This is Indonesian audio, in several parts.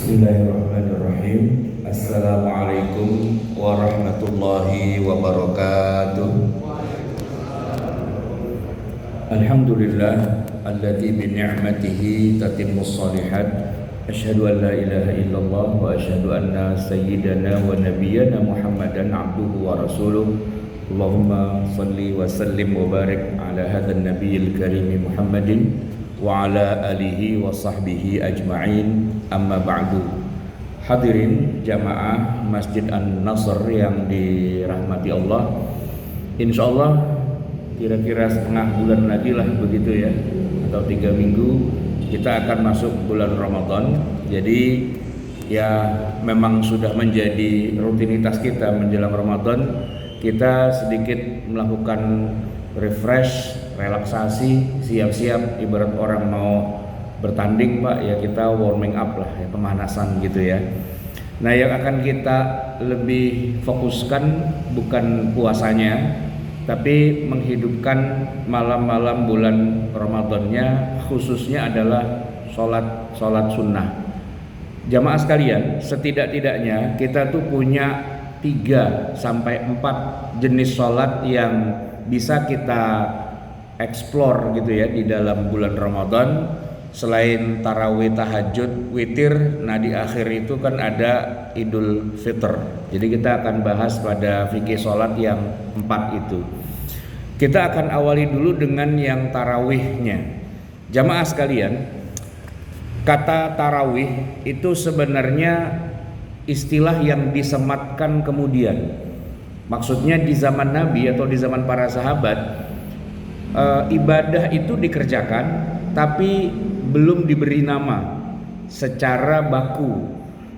Bismillahirrahmanirrahim. Assalamualaikum warahmatullahi wabarakatuh. Alhamdulillah alladzi bi ni'matihi tatimmus shalihat. Asyhadu an la ilaha illallah wa asyhadu anna sayyidana wa nabiyyana Muhammadan abduhu wa rasuluh. Allahumma shalli wa sallim wa barik ala hadzal nabiyil karim Muhammadin wa ala alihi wa sahbihi ajma'in, amma ba'du. Hadirin jamaah Masjid An-Nasr yang dirahmati Allah, insyaallah kira-kira setengah bulan lagi lah begitu ya, atau 3 minggu kita akan masuk bulan Ramadan. Jadi ya memang sudah menjadi rutinitas kita menjelang Ramadan, kita sedikit melakukan refresh, relaksasi, siap-siap ibarat orang mau bertanding Pak, ya kita warming up lah ya, pemanasan gitu ya. Nah, yang akan kita lebih fokuskan bukan puasanya, tapi menghidupkan malam-malam bulan Ramadannya, khususnya adalah sholat sunnah. Jamaah sekalian, setidak-tidaknya kita tuh punya 3 sampai 4 jenis sholat yang bisa kita explore gitu ya di dalam bulan Ramadan. Selain tarawih, tahajud, witir, nah di akhir itu kan ada Idul Fitr. Jadi kita akan bahas pada fikih sholat yang 4 itu. Kita akan awali dulu dengan yang tarawihnya. Jamaah sekalian, kata tarawih itu sebenarnya istilah yang disematkan kemudian. Maksudnya di zaman Nabi atau di zaman para sahabat, ibadah itu dikerjakan tapi belum diberi nama secara baku.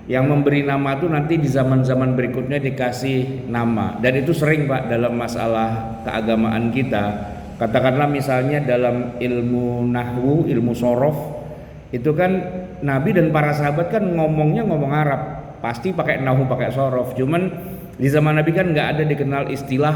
Yang memberi nama itu nanti di zaman-zaman berikutnya dikasih nama, dan itu sering Pak dalam masalah keagamaan kita. Katakanlah misalnya dalam ilmu nahwu, ilmu sorof, itu kan Nabi dan para sahabat kan ngomongnya ngomong Arab, pasti pakai nahwu, pakai sorof. Cuman di zaman Nabi kan nggak ada dikenal istilah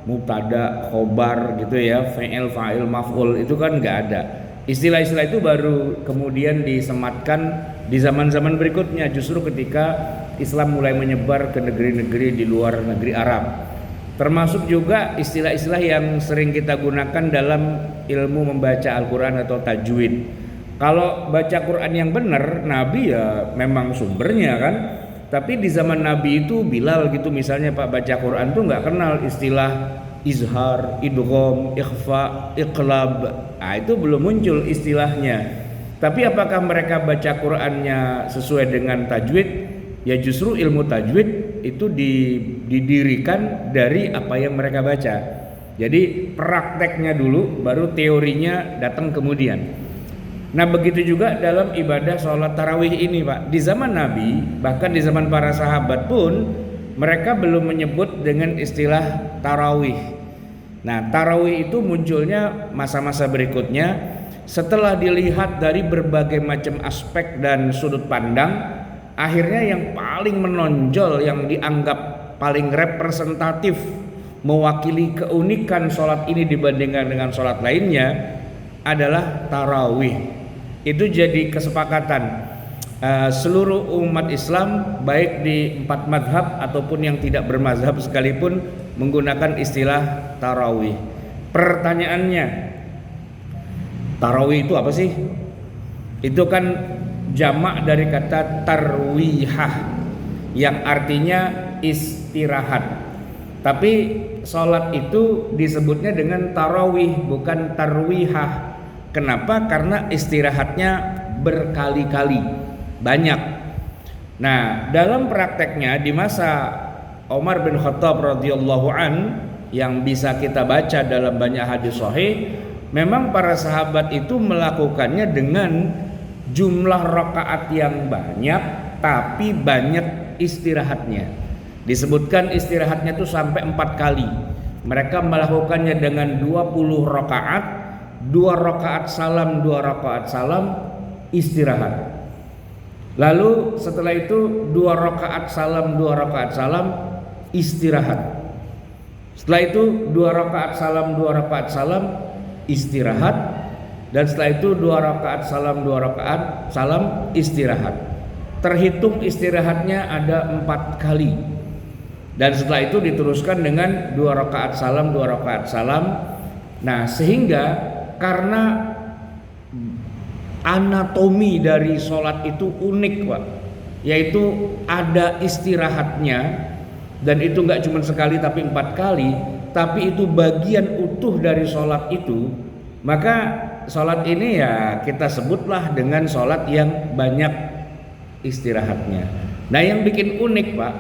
mubtada, khobar gitu ya, fi'il, fa'il, maf'ul, itu kan nggak ada. Istilah-istilah itu baru kemudian disematkan di zaman-zaman berikutnya, justru ketika Islam mulai menyebar ke negeri-negeri di luar negeri Arab. Termasuk juga istilah-istilah yang sering kita gunakan dalam ilmu membaca Al-Quran atau tajwid. Kalau baca Quran yang benar, Nabi ya memang sumbernya kan. Tapi di zaman Nabi itu Bilal gitu misalnya Pak, baca Quran tuh nggak kenal istilah izhar, idgham, ikhfa, iqlab. Nah, itu belum muncul istilahnya. Tapi apakah mereka baca Qurannya sesuai dengan tajwid? Ya justru ilmu tajwid itu didirikan dari apa yang mereka baca. Jadi prakteknya dulu, baru teorinya datang kemudian. Nah, begitu juga dalam ibadah sholat tarawih ini Pak. Di zaman Nabi, bahkan di zaman para sahabat pun, mereka belum menyebut dengan istilah tarawih. Nah, tarawih itu munculnya masa-masa berikutnya setelah dilihat dari berbagai macam aspek dan sudut pandang. Akhirnya yang paling menonjol, yang dianggap paling representatif, mewakili keunikan sholat ini dibandingkan dengan sholat lainnya adalah tarawih. Itu jadi kesepakatan seluruh umat Islam, baik di 4 madhab ataupun yang tidak bermazhab sekalipun, menggunakan istilah tarawih. Pertanyaannya, tarawih itu apa sih? Itu kan jamak dari kata tarwihah yang artinya istirahat. Tapi sholat itu disebutnya dengan tarawih, bukan tarwihah. Kenapa? Karena istirahatnya berkali-kali, banyak. Nah, dalam prakteknya di masa Umar bin Khattab radhiyallahu an, yang bisa kita baca dalam banyak hadis sahih, memang para sahabat itu melakukannya dengan jumlah rakaat yang banyak, tapi banyak istirahatnya. Disebutkan istirahatnya itu sampai 4 kali. Mereka melakukannya dengan 20 rakaat, 2 rakaat salam, 2 rakaat salam, istirahat. Lalu setelah itu 2 rakaat salam, 2 rakaat salam, istirahat. Setelah itu 2 rakaat salam, 2 rakaat salam, istirahat. Dan setelah itu 2 rakaat salam, 2 rakaat salam, istirahat. terhitung istirahatnya ada 4 kali. Dan setelah itu diteruskan dengan 2 rakaat salam, 2 rakaat salam. Nah, sehingga karena anatomi dari sholat itu unik, Pak, yaitu ada istirahatnya, dan itu nggak cuma sekali tapi 4 kali, tapi itu bagian utuh dari sholat itu. Maka sholat ini ya kita sebutlah dengan sholat yang banyak istirahatnya. Nah, yang bikin unik, Pak,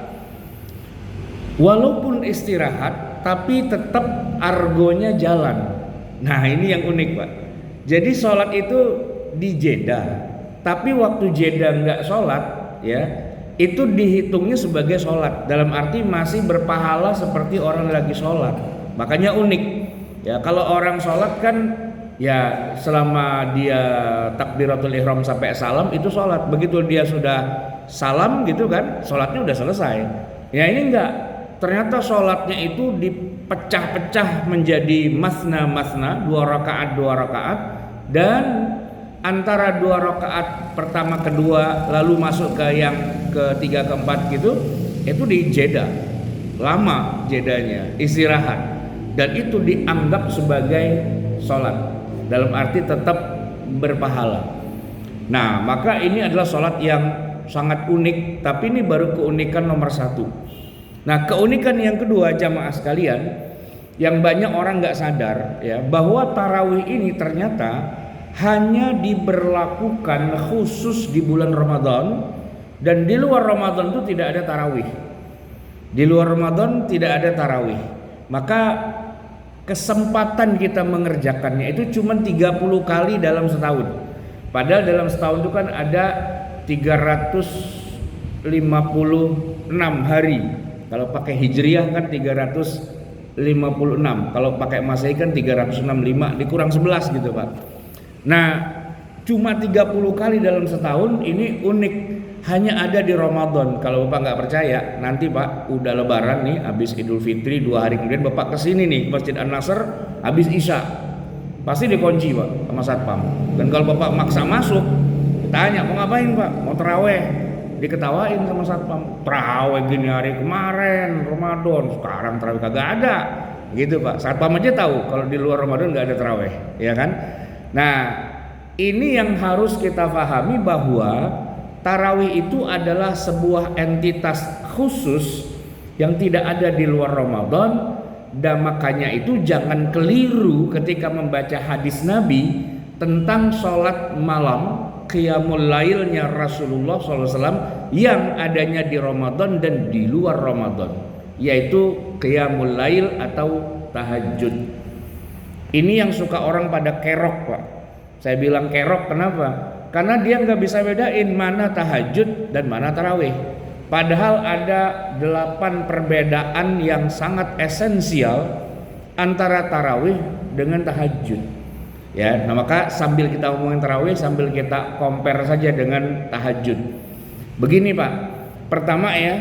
walaupun istirahat tapi tetap argonya jalan. Nah, ini yang unik, Pak. Jadi sholat itu di jeda, tapi waktu jeda nggak sholat, ya itu dihitungnya sebagai sholat, dalam arti masih berpahala seperti orang lagi sholat. Makanya unik, ya kalau orang sholat kan ya selama dia takbiratul ihram sampai salam itu sholat. Begitu dia sudah salam gitu kan, sholatnya udah selesai. Ya ini enggak, ternyata sholatnya itu dipecah-pecah menjadi masna-masna, 2 rakaat 2 rakaat, dan antara 2 rakaat pertama kedua lalu masuk ke yang ketiga keempat gitu, itu di jeda, lama jedanya, istirahat, dan itu dianggap sebagai sholat, dalam arti tetap berpahala. Nah, maka ini adalah sholat yang sangat unik, tapi ini baru keunikan nomor 1. Nah, keunikan yang kedua, jamaah sekalian, yang banyak orang nggak sadar, ya, bahwa tarawih ini ternyata hanya diberlakukan khusus di bulan Ramadan, dan di luar Ramadan itu tidak ada tarawih. Di luar Ramadan tidak ada tarawih. Maka kesempatan kita mengerjakannya itu cuma 30 kali dalam setahun. Padahal dalam setahun itu kan ada 356 hari. Kalau pakai Hijriah kan 356. Kalau pakai Masehi kan 365, dikurang 11 gitu, Pak. Nah, cuma 30 kali dalam setahun, ini unik, hanya ada di Ramadan. Kalau Bapak nggak percaya, nanti Pak udah lebaran nih, habis Idul Fitri 2 hari kemudian Bapak kesini nih, Masjid An-Nasr, habis Isya, pasti dikunci, Pak, sama satpam. Dan kalau Bapak maksa masuk, tanya mau ngapain, Pak? Mau terawih. Diketawain sama satpam, terawih gini hari kemarin Ramadan, sekarang terawih kagak ada, gitu, Pak. Satpam aja tahu kalau di luar Ramadan nggak ada terawih, ya kan? Nah, ini yang harus kita pahami, bahwa tarawih itu adalah sebuah entitas khusus yang tidak ada di luar Ramadan. Dan makanya itu jangan keliru ketika membaca hadis Nabi tentang sholat malam, qiyamul lailnya Rasulullah SAW yang adanya di Ramadan dan di luar Ramadan, yaitu qiyamul lail atau tahajud. Ini yang suka orang pada kerok, Pak. Saya bilang kerok kenapa? Karena dia nggak bisa bedain mana tahajud dan mana tarawih. Padahal ada 8 perbedaan yang sangat esensial antara tarawih dengan tahajud. Ya, nah maka sambil kita ngomongin tarawih, sambil kita compare saja dengan tahajud. Begini, Pak. Pertama ya,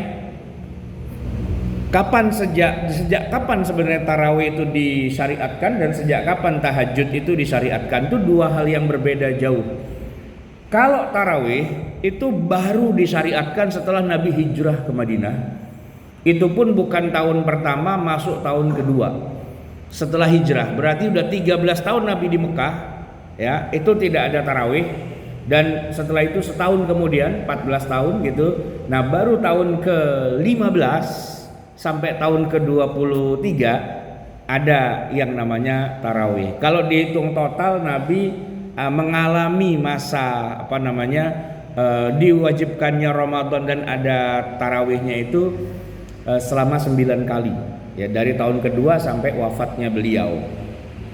sejak kapan sebenarnya tarawih itu disyariatkan dan sejak kapan tahajud itu disyariatkan? Itu 2 hal yang berbeda jauh. Kalau tarawih itu baru disyariatkan setelah Nabi hijrah ke Madinah. Itu pun bukan tahun pertama, masuk tahun kedua setelah hijrah. Berarti udah 13 tahun Nabi di Mekah, ya, itu tidak ada tarawih. Dan setelah itu setahun kemudian, 14 tahun gitu. Nah, baru tahun ke-15 sampai tahun ke-23 ada yang namanya tarawih. Kalau dihitung total, Nabi mengalami masa diwajibkannya Ramadan dan ada tarawihnya itu selama 9 kali, ya, dari tahun kedua sampai wafatnya beliau.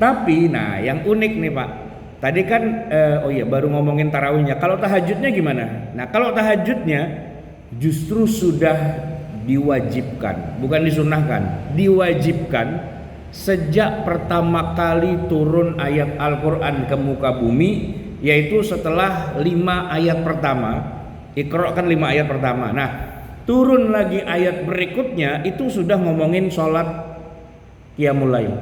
Tapi nah yang unik nih, Pak, tadi kan baru ngomongin tarawihnya. Kalau tahajudnya gimana? Nah, kalau tahajudnya justru sudah diwajibkan, bukan disunahkan, diwajibkan sejak pertama kali turun ayat Al-Quran ke muka bumi, yaitu setelah 5 ayat pertama. Iqra kan 5 ayat pertama. Nah, turun lagi ayat berikutnya itu sudah ngomongin sholat qiyamul lail.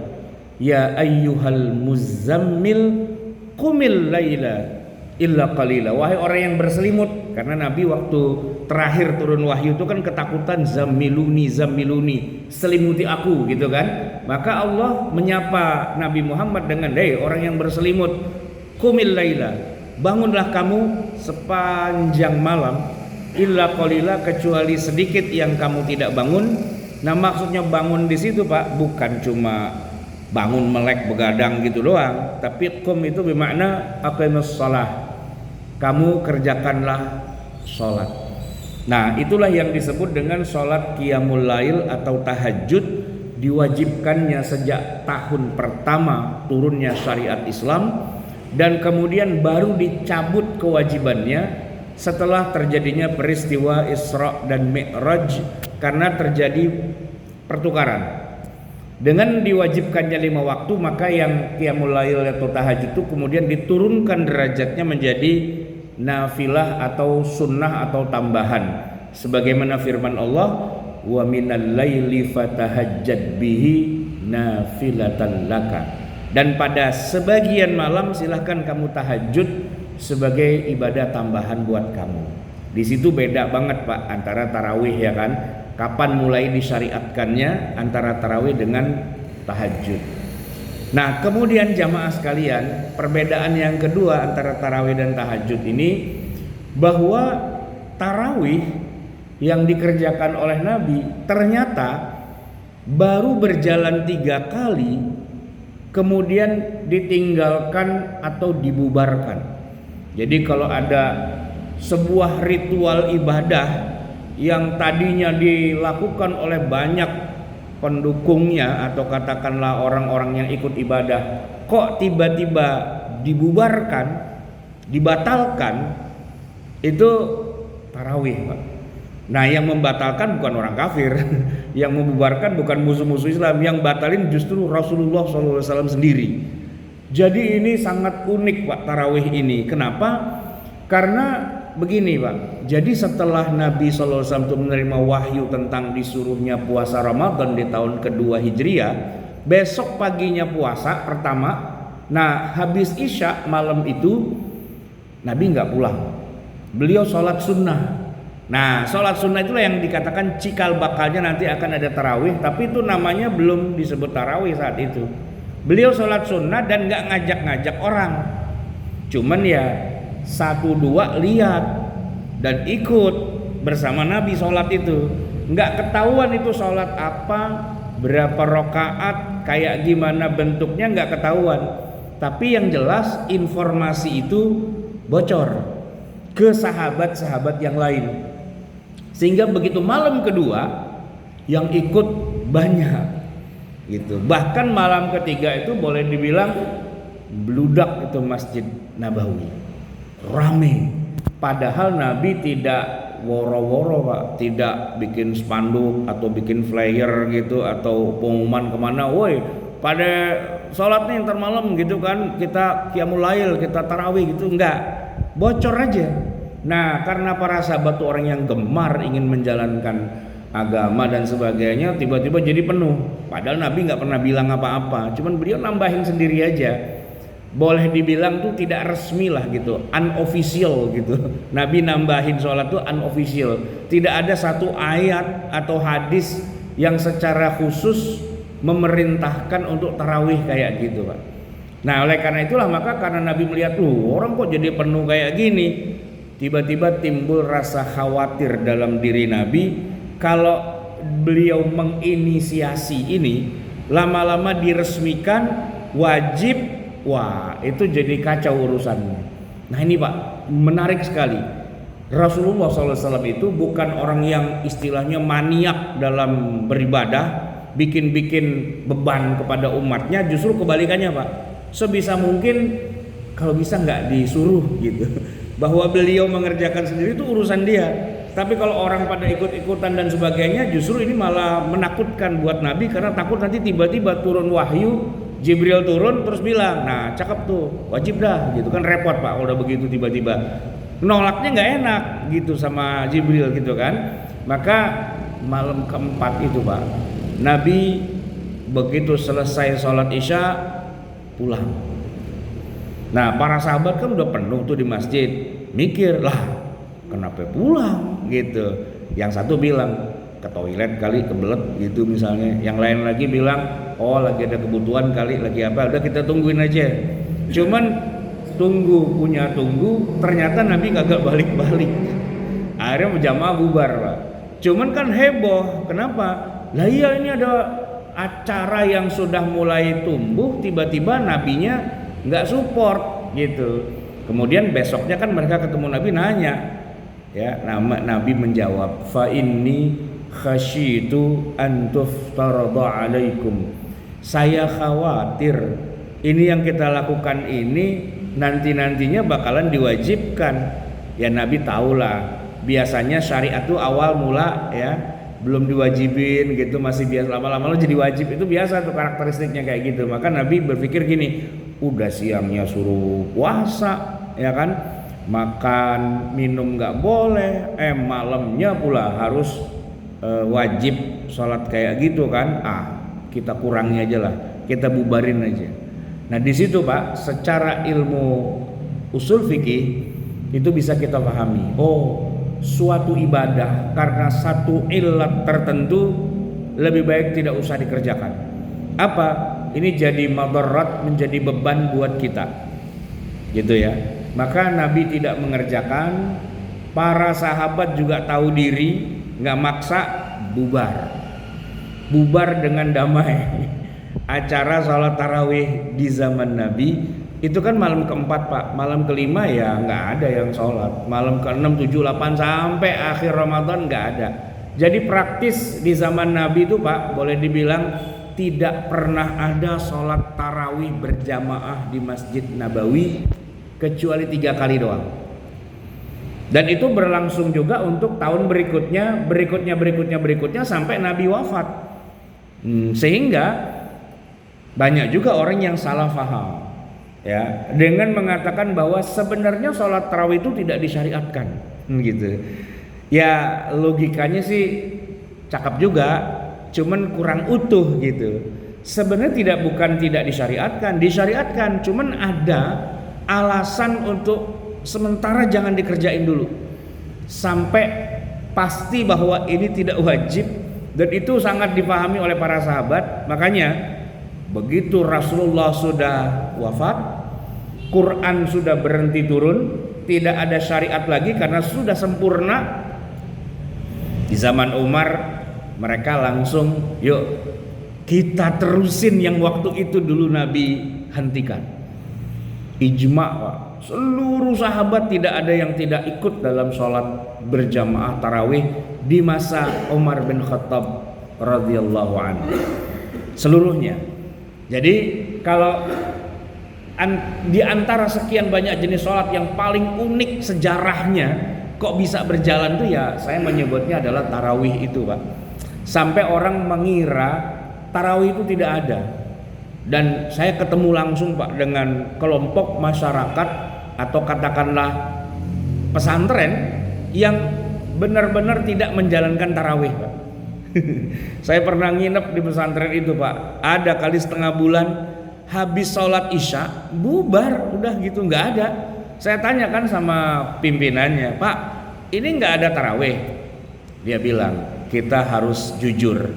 Ya ayyuhal muzammil qumil laila illa qalila, wahai orang yang berselimut. Karena Nabi waktu terakhir turun wahyu itu kan ketakutan, zammiluni zammiluni, selimuti aku gitu kan. Maka Allah menyapa Nabi Muhammad dengan, hei orang yang berselimut, qumil laila, bangunlah kamu sepanjang malam, illa qalila, kecuali sedikit yang kamu tidak bangun. Nah maksudnya bangun di situ Pak bukan cuma bangun melek begadang gitu doang, tapi qum itu bermakna aqimus shalah, kamu kerjakanlah sholat. Nah itulah yang disebut dengan sholat qiyamul lail atau tahajud, diwajibkannya sejak tahun pertama turunnya syariat Islam, dan kemudian baru dicabut kewajibannya setelah terjadinya peristiwa Isra dan Mi'raj, karena terjadi pertukaran. Dengan diwajibkannya 5 waktu, maka yang qiyamul lail atau tahajud itu kemudian diturunkan derajatnya menjadi nafilah atau sunnah atau tambahan, sebagaimana firman Allah, wa minal laili fatahajjad bihi nafilatan laka, dan pada sebagian malam silahkan kamu tahajud sebagai ibadah tambahan buat kamu. Di situ beda banget Pak antara tarawih ya kan, kapan mulai disyariatkannya antara tarawih dengan tahajud. Nah kemudian jamaah sekalian, perbedaan yang kedua antara tarawih dan tahajud ini, bahwa tarawih yang dikerjakan oleh Nabi ternyata baru berjalan 3 kali kemudian ditinggalkan atau dibubarkan. Jadi kalau ada sebuah ritual ibadah yang tadinya dilakukan oleh banyak pendukungnya atau katakanlah orang-orang yang ikut ibadah, kok tiba-tiba dibubarkan, dibatalkan, itu tarawih Pak. Nah yang membatalkan bukan orang kafir, yang membubarkan bukan musuh-musuh Islam, yang batalin justru Rasulullah SAW sendiri. Jadi ini sangat unik Pak tarawih ini. Kenapa? Karena begini Pak, jadi setelah Nabi SAW itu menerima wahyu tentang disuruhnya puasa Ramadan di tahun kedua Hijriah, besok paginya puasa pertama. Nah habis Isya malam itu Nabi nggak pulang, beliau sholat sunnah. Nah sholat sunnah itulah yang dikatakan cikal bakalnya nanti akan ada tarawih, tapi itu namanya belum disebut tarawih saat itu. Beliau sholat sunnah dan nggak ngajak-ngajak orang, cuman ya 1-2 lihat dan ikut bersama Nabi sholat itu. Nggak ketahuan itu sholat apa, berapa rakaat, kayak gimana bentuknya nggak ketahuan. Tapi yang jelas informasi itu bocor ke sahabat-sahabat yang lain, sehingga begitu malam kedua yang ikut banyak gitu. Bahkan malam ketiga itu boleh dibilang bludak itu Masjid Nabawi, rame. Padahal Nabi tidak woro-woro Pak, tidak bikin spanduk atau bikin flyer gitu atau pengumuman kemana, woi pada sholat nih ntar malam gitu kan, kita qiyamul lail, kita tarawih gitu, enggak, bocor aja. Nah karena para sahabat tuh orang yang gemar ingin menjalankan agama dan sebagainya, tiba-tiba jadi penuh. Padahal Nabi nggak pernah bilang apa-apa, cuman beliau nambahin sendiri aja. Boleh dibilang tuh tidak resmi lah gitu, unofficial gitu. Nabi nambahin sholat tuh unofficial, tidak ada satu ayat atau hadis yang secara khusus memerintahkan untuk tarawih kayak gitu Pak. Nah oleh karena itulah, maka karena Nabi melihat orang kok jadi penuh kayak gini, tiba-tiba timbul rasa khawatir dalam diri Nabi, kalau beliau menginisiasi ini lama-lama diresmikan wajib, wah itu jadi kacau urusannya. Nah ini Pak menarik sekali, Rasulullah SAW itu bukan orang yang istilahnya maniak dalam beribadah, bikin-bikin beban kepada umatnya, justru kebalikannya Pak. Sebisa mungkin kalau bisa nggak disuruh gitu, bahwa beliau mengerjakan sendiri itu urusan dia. Tapi kalau orang pada ikut-ikutan dan sebagainya, justru ini malah menakutkan buat Nabi, karena takut nanti tiba-tiba turun wahyu, Jibril turun terus bilang, nah cakep tuh, wajib dah gitu kan, repot Pak kalau udah begitu tiba-tiba. Nolaknya nggak enak gitu sama Jibril gitu kan. Maka malam keempat itu Pak, Nabi begitu selesai sholat Isya pulang. Nah para sahabat kan udah penuh tuh di masjid, mikir lah kenapa pulang gitu. Yang satu bilang ke toilet kali, kebelet gitu misalnya. Yang lain lagi bilang oh lagi ada kebutuhan kali, lagi apa, udah kita tungguin aja. Cuman tunggu ternyata Nabi kagak balik-balik. Akhirnya jamaah bubar Pak. Cuman kan heboh, kenapa? Lah iya ini ada acara yang sudah mulai tumbuh, tiba-tiba nabinya nggak support gitu. Kemudian besoknya kan mereka ketemu Nabi, nanya ya, Nabi menjawab, fa inni khasyitu an tuftarada alaikum. Saya khawatir ini yang kita lakukan ini nantinya bakalan diwajibkan. Ya Nabi tahulah biasanya syariat itu awal mula ya belum diwajibin gitu, masih biasa, lama-lama lo jadi wajib, itu biasa tuh karakteristiknya kayak gitu. Maka Nabi berpikir gini, udah siangnya suruh puasa ya kan, makan minum nggak boleh, malamnya pula harus wajib sholat kayak gitu kan, kita kurangi aja lah, kita bubarin aja. Nah di situ Pak, secara ilmu usul fikih itu bisa kita pahami, oh suatu ibadah karena satu ilat tertentu lebih baik tidak usah dikerjakan. Apa? Ini jadi madarat, menjadi beban buat kita, gitu ya. Maka Nabi tidak mengerjakan. Para sahabat juga tahu diri, nggak maksa, bubar dengan damai. Acara sholat tarawih di zaman Nabi itu kan malam keempat Pak, malam kelima ya nggak ada yang sholat, malam ke-6, 7, 8 sampai akhir Ramadan nggak ada. Jadi praktis di zaman Nabi itu Pak, boleh dibilang tidak pernah ada sholat tarawih berjamaah di Masjid Nabawi kecuali 3 kali doang. Dan itu berlangsung juga untuk tahun berikutnya sampai Nabi wafat. Sehingga banyak juga orang yang salah paham ya dengan mengatakan bahwa sebenarnya sholat tarawih itu tidak disyariatkan gitu. Ya logikanya sih cakep juga, cuman kurang utuh gitu. Sebenarnya bukan tidak disyariatkan, cuman ada alasan untuk sementara jangan dikerjain dulu sampai pasti bahwa ini tidak wajib, dan itu sangat dipahami oleh para sahabat. Makanya begitu Rasulullah sudah wafat, Quran sudah berhenti turun, tidak ada syariat lagi karena sudah sempurna. Di zaman Umar mereka langsung yuk kita terusin yang waktu itu dulu Nabi hentikan. Ijma Pak, seluruh sahabat tidak ada yang tidak ikut dalam sholat berjamaah tarawih di masa Umar bin Khattab radhiyallahu anhu, seluruhnya. Jadi kalau di antara sekian banyak jenis sholat yang paling unik sejarahnya kok bisa berjalan tuh ya saya menyebutnya adalah tarawih itu Pak. Sampai orang mengira tarawih itu tidak ada. Dan saya ketemu langsung Pak dengan kelompok masyarakat atau katakanlah pesantren yang benar-benar tidak menjalankan tarawih Pak. Saya pernah nginep di pesantren itu Pak, ada kali setengah bulan habis sholat isya bubar, udah gitu nggak ada. Saya tanyakan sama pimpinannya, Pak ini nggak ada tarawih? Dia bilang kita harus jujur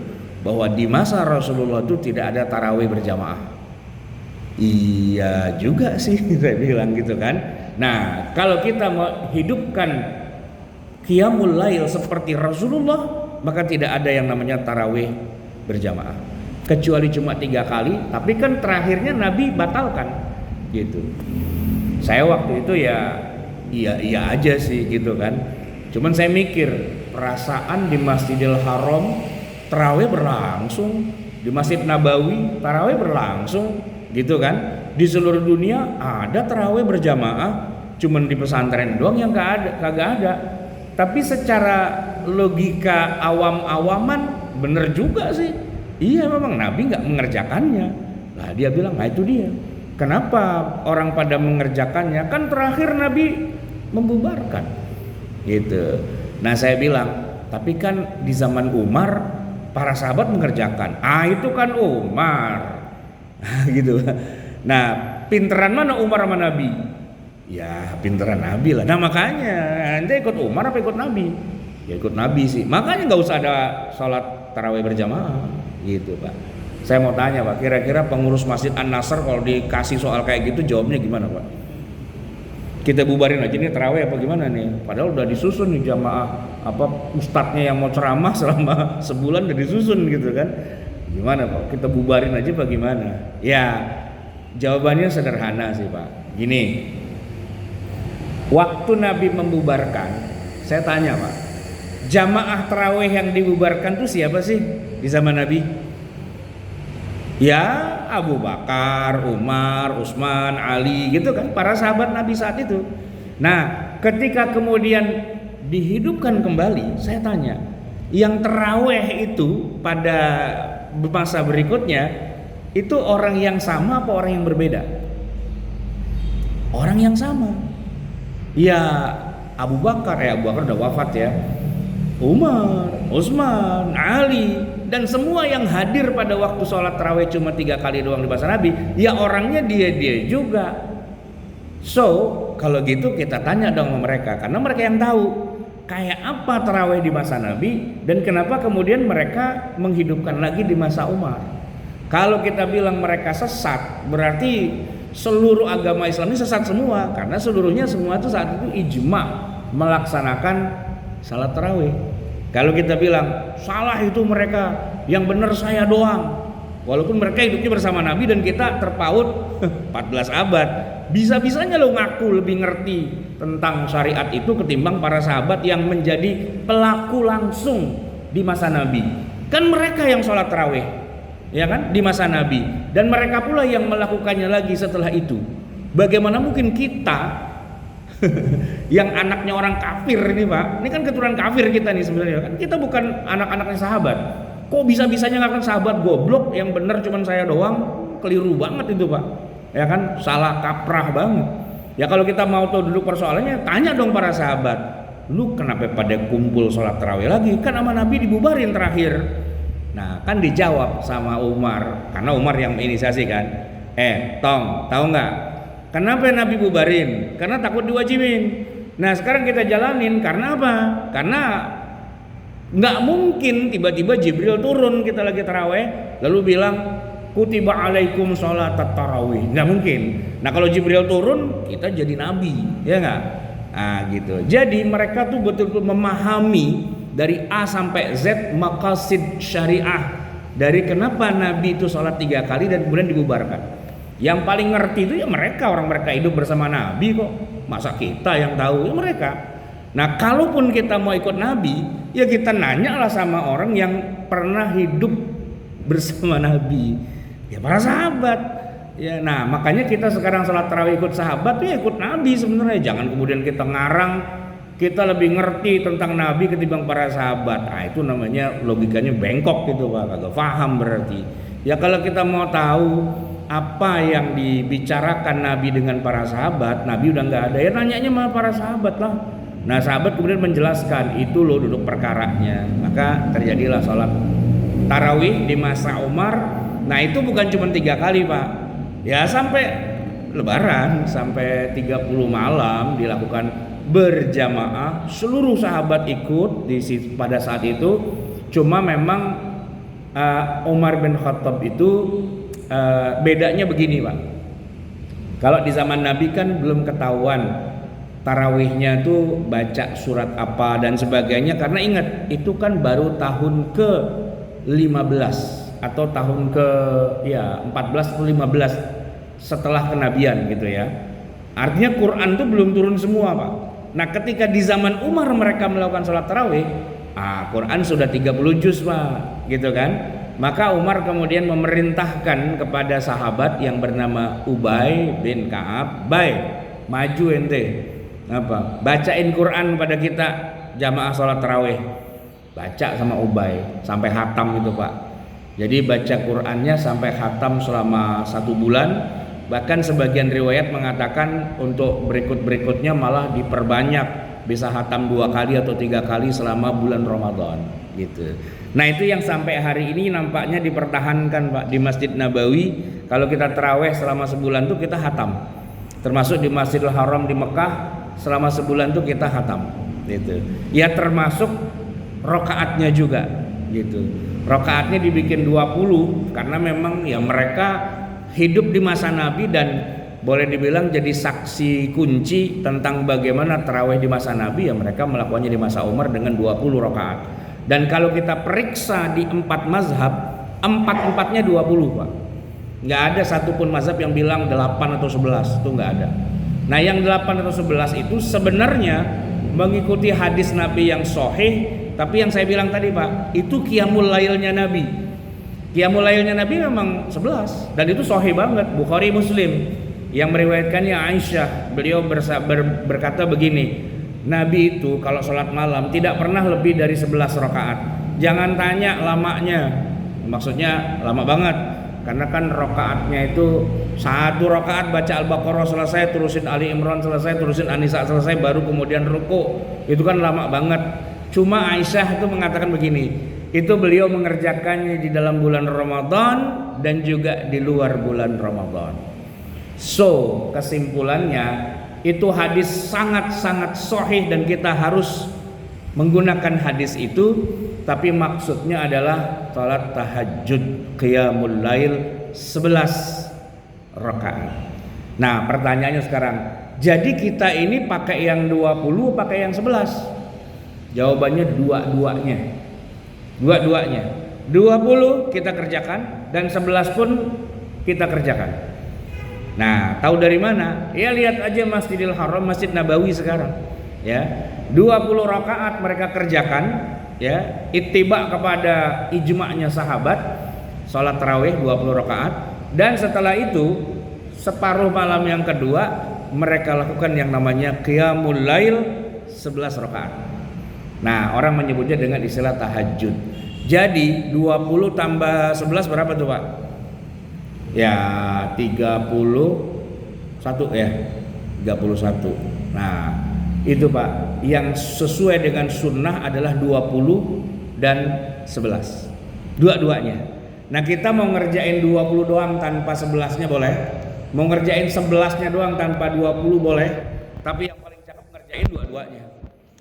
bahwa di masa Rasulullah itu tidak ada tarawih berjamaah. Iya juga sih saya bilang gitu kan. Nah kalau kita mau hidupkan qiyamul lail seperti Rasulullah, maka tidak ada yang namanya tarawih berjamaah kecuali cuma 3 kali, tapi kan terakhirnya Nabi batalkan gitu. Saya waktu itu ya iya aja sih gitu kan. Cuman saya mikir perasaan di Masjidil Haram tarawih berlangsung, di Masjid Nabawi tarawih berlangsung gitu kan. Di seluruh dunia ada tarawih berjamaah, cuman di pesantren doang yang kagak ada. Tapi secara logika awam-awaman bener juga sih. Iya memang Nabi nggak mengerjakannya. Nah dia bilang, nah itu dia. Kenapa orang pada mengerjakannya? Kan terakhir Nabi membubarkan, gitu. Nah saya bilang, tapi kan di zaman Umar para sahabat mengerjakan. Itu kan Umar, gitu. Nah pinteran mana Umar sama Nabi? Ya pinteran Nabi lah. Nah makanya ente ikut Umar apa ikut Nabi? Ya ikut Nabi sih. Makanya nggak usah ada sholat tarawih berjamaah gitu Pak. Saya mau tanya Pak, kira-kira pengurus Masjid An-Nasr kalau dikasih soal kayak gitu jawabnya gimana Pak? Kita bubarin aja nih tarawih apa gimana nih? Padahal udah disusun nih jamaah apa ustadznya yang mau ceramah selama sebulan udah disusun gitu kan? Gimana Pak? Kita bubarin aja apa gimana? Ya jawabannya sederhana sih Pak. Gini, waktu Nabi membubarkan, saya tanya Pak, jamaah tarawih yang dibubarkan tuh siapa sih di zaman Nabi? Ya Abu Bakar, Umar, Utsman, Ali gitu kan, para sahabat Nabi saat itu. Nah ketika kemudian dihidupkan kembali, saya tanya, yang tarawih itu pada masa berikutnya itu orang yang sama apa orang yang berbeda? Orang yang sama. Ya Abu Bakar udah wafat ya, Umar, Utsman, Ali, dan semua yang hadir pada waktu sholat tarawih cuma 3 kali doang di masa Nabi, ya orangnya dia juga. So kalau gitu kita tanya dong sama mereka, karena mereka yang tahu kayak apa tarawih di masa Nabi dan kenapa kemudian mereka menghidupkan lagi di masa Umar. Kalau kita bilang mereka sesat, berarti seluruh agama Islam ini sesat semua, karena seluruhnya semua itu saat itu ijma melaksanakan salat tarawih. Kalau kita bilang salah itu mereka, yang benar saya doang, walaupun mereka hidupnya bersama Nabi dan kita terpaut 14 abad, bisa-bisanya lo ngaku lebih ngerti tentang syariat itu ketimbang para sahabat yang menjadi pelaku langsung di masa Nabi. Kan mereka yang sholat tarawih, ya kan, di masa Nabi, dan mereka pula yang melakukannya lagi setelah itu. Bagaimana mungkin kita yang anaknya orang kafir ini Pak, ini kan keturunan kafir kita nih sebenarnya kan, kita bukan anak-anaknya sahabat, kok bisa-bisanya ngatain sahabat goblok, yang benar cuman saya doang? Keliru banget itu Pak, ya kan, salah kaprah banget. Ya kalau kita mau tahu duduk persoalannya, tanya dong para sahabat, lu kenapa pada kumpul sholat tarawih lagi? Kan sama Nabi dibubarin terakhir. Nah kan dijawab sama Umar, karena Umar yang menginisiasi kan, Tong, tahu nggak kenapa Nabi bubarin? Karena takut diwajibin. Nah sekarang kita jalanin karena apa? Karena nggak mungkin tiba-tiba Jibril turun kita lagi taraweh lalu bilang kutiba alaikum sholat tarawih, nggak mungkin. Nah kalau Jibril turun kita jadi nabi, ya nggak? Nah gitu. Jadi mereka tuh betul-betul memahami dari A sampai Z maqasid syariah, dari kenapa Nabi itu sholat 3 kali dan kemudian dibubarkan. Yang paling ngerti itu ya mereka, orang mereka hidup bersama Nabi kok. Masa kita yang tahu? Ya mereka. Nah kalaupun kita mau ikut Nabi, ya kita nanya lah sama orang yang pernah hidup bersama Nabi, ya para sahabat. Ya, nah makanya kita sekarang sholat tarawih ikut sahabat, ya ikut Nabi sebenarnya. Jangan kemudian kita ngarang kita lebih ngerti tentang Nabi ketimbang para sahabat. Nah itu namanya logikanya bengkok gitu Pak, kagak paham berarti. Ya kalau kita mau tahu apa yang dibicarakan Nabi dengan para sahabat, Nabi udah nggak ada, ya nanyanya sama para sahabat lah. Nah sahabat kemudian menjelaskan itu loh duduk perkaranya, maka terjadilah sholat tarawih di masa Umar. Nah itu bukan cuma 3 kali Pak, ya sampai Lebaran, sampai 30 malam dilakukan berjamaah, seluruh sahabat ikut pada saat itu. Cuma memang Umar bin Khattab itu bedanya begini Pak. Kalau di zaman Nabi kan belum ketahuan tarawihnya tuh baca surat apa dan sebagainya, karena ingat itu kan baru tahun ke 15 atau tahun ke 14 atau 15 setelah kenabian gitu ya. Artinya Quran tuh belum turun semua Pak. Nah ketika di zaman Umar mereka melakukan sholat tarawih, Quran sudah 30 juz Pak, gitu kan. Maka Umar kemudian memerintahkan kepada sahabat yang bernama Ubay bin Ka'ab, maju ente, bacain Quran pada kita jamaah sholat tarawih. Baca sama Ubay sampai khatam itu Pak. Jadi baca Qurannya sampai khatam selama 1 bulan. Bahkan sebagian riwayat mengatakan untuk berikut-berikutnya malah diperbanyak, bisa khatam 2 kali atau 3 kali selama bulan Ramadan gitu. Nah itu yang sampai hari ini nampaknya dipertahankan Pak di Masjid Nabawi Kalau kita taraweh selama sebulan tuh kita hatam. Termasuk di Masjidil Haram di Mekah selama sebulan tuh kita hatam gitu. Ya termasuk rokaatnya juga gitu. Rokaatnya dibikin 20 karena memang ya mereka hidup di masa Nabi dan boleh dibilang jadi saksi kunci tentang bagaimana tarawih di masa Nabi. Ya mereka melakukannya di masa Umar dengan 20 rakaat. Dan kalau kita periksa di 4 mazhab, 4-4-nya 20 Pak. Nggak ada satupun mazhab yang bilang 8 atau 11, itu nggak ada. Nah yang 8 atau 11 itu sebenarnya mengikuti hadis Nabi yang sahih, tapi yang saya bilang tadi Pak, itu qiyamul lailnya Nabi. Qiyamul lailnya Nabi memang 11 dan itu sahih banget, Bukhari Muslim. Yang meriwayatkannya Aisyah, beliau berkata begini, Nabi itu kalau sholat malam tidak pernah lebih dari 11 rakaat. Jangan tanya lamanya, maksudnya lama banget. Karena kan rakaatnya itu 1 rakaat baca Al-Baqarah selesai, terusin Ali Imran selesai, terusin An-Nisa selesai, baru kemudian ruku. Itu kan lama banget. Cuma Aisyah itu mengatakan begini, itu beliau mengerjakannya di dalam bulan Ramadan dan juga di luar bulan Ramadan. So kesimpulannya itu hadis sangat-sangat sahih dan kita harus menggunakan hadis itu. Tapi maksudnya adalah salat tahajud qiyamul lail 11 rakaat. Nah pertanyaannya sekarang, jadi kita ini pakai yang 20 pakai yang 11? Jawabannya dua-duanya. 20 kita kerjakan dan 11 pun kita kerjakan. Nah tahu dari mana? Ya lihat aja Masjidil Haram, Masjid Nabawi sekarang ya, 20 rakaat mereka kerjakan ya, ittiba kepada ijma'nya sahabat, sholat tarawih 20 rakaat, dan setelah itu separuh malam yang kedua mereka lakukan yang namanya qiyamul lail 11 rakaat. Nah orang menyebutnya dengan istilah tahajud. Jadi 20 tambah 11 berapa tuh Pak? Ya 31 ya, 31. Nah itu Pak, yang sesuai dengan sunnah adalah 20 dan 11 dua-duanya. Nah kita mau ngerjain 20 doang tanpa 11-nya boleh, mau ngerjain 11-nya doang tanpa 20 boleh, tapi yang paling cakep ngerjain dua-duanya.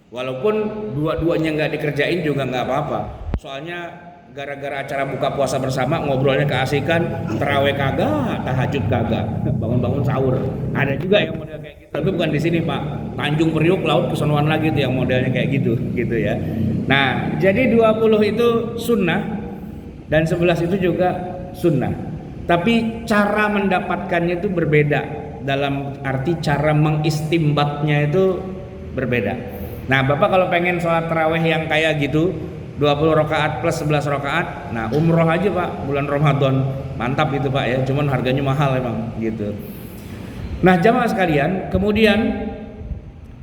Walaupun dua-duanya nggak dikerjain juga nggak apa-apa, soalnya gara-gara acara buka puasa bersama ngobrolnya keasikan, terawih kagak, tahajud kagak, bangun-bangun sahur. Ada juga yang model kayak gitu, tapi bukan di sini Pak. Tanjung Priuk laut kesonoan lagi tuh yang modelnya kayak gitu ya. Nah jadi 20 itu sunnah dan 11 itu juga sunnah. Tapi cara mendapatkannya itu berbeda, dalam arti cara mengistimbatnya itu berbeda. Nah Bapak kalau pengen sholat tarawih yang kayak gitu 20 rakaat plus 11 rakaat, nah umroh aja Pak bulan Ramadan, mantap itu Pak ya, cuman harganya mahal emang gitu. Nah jamaah sekalian, kemudian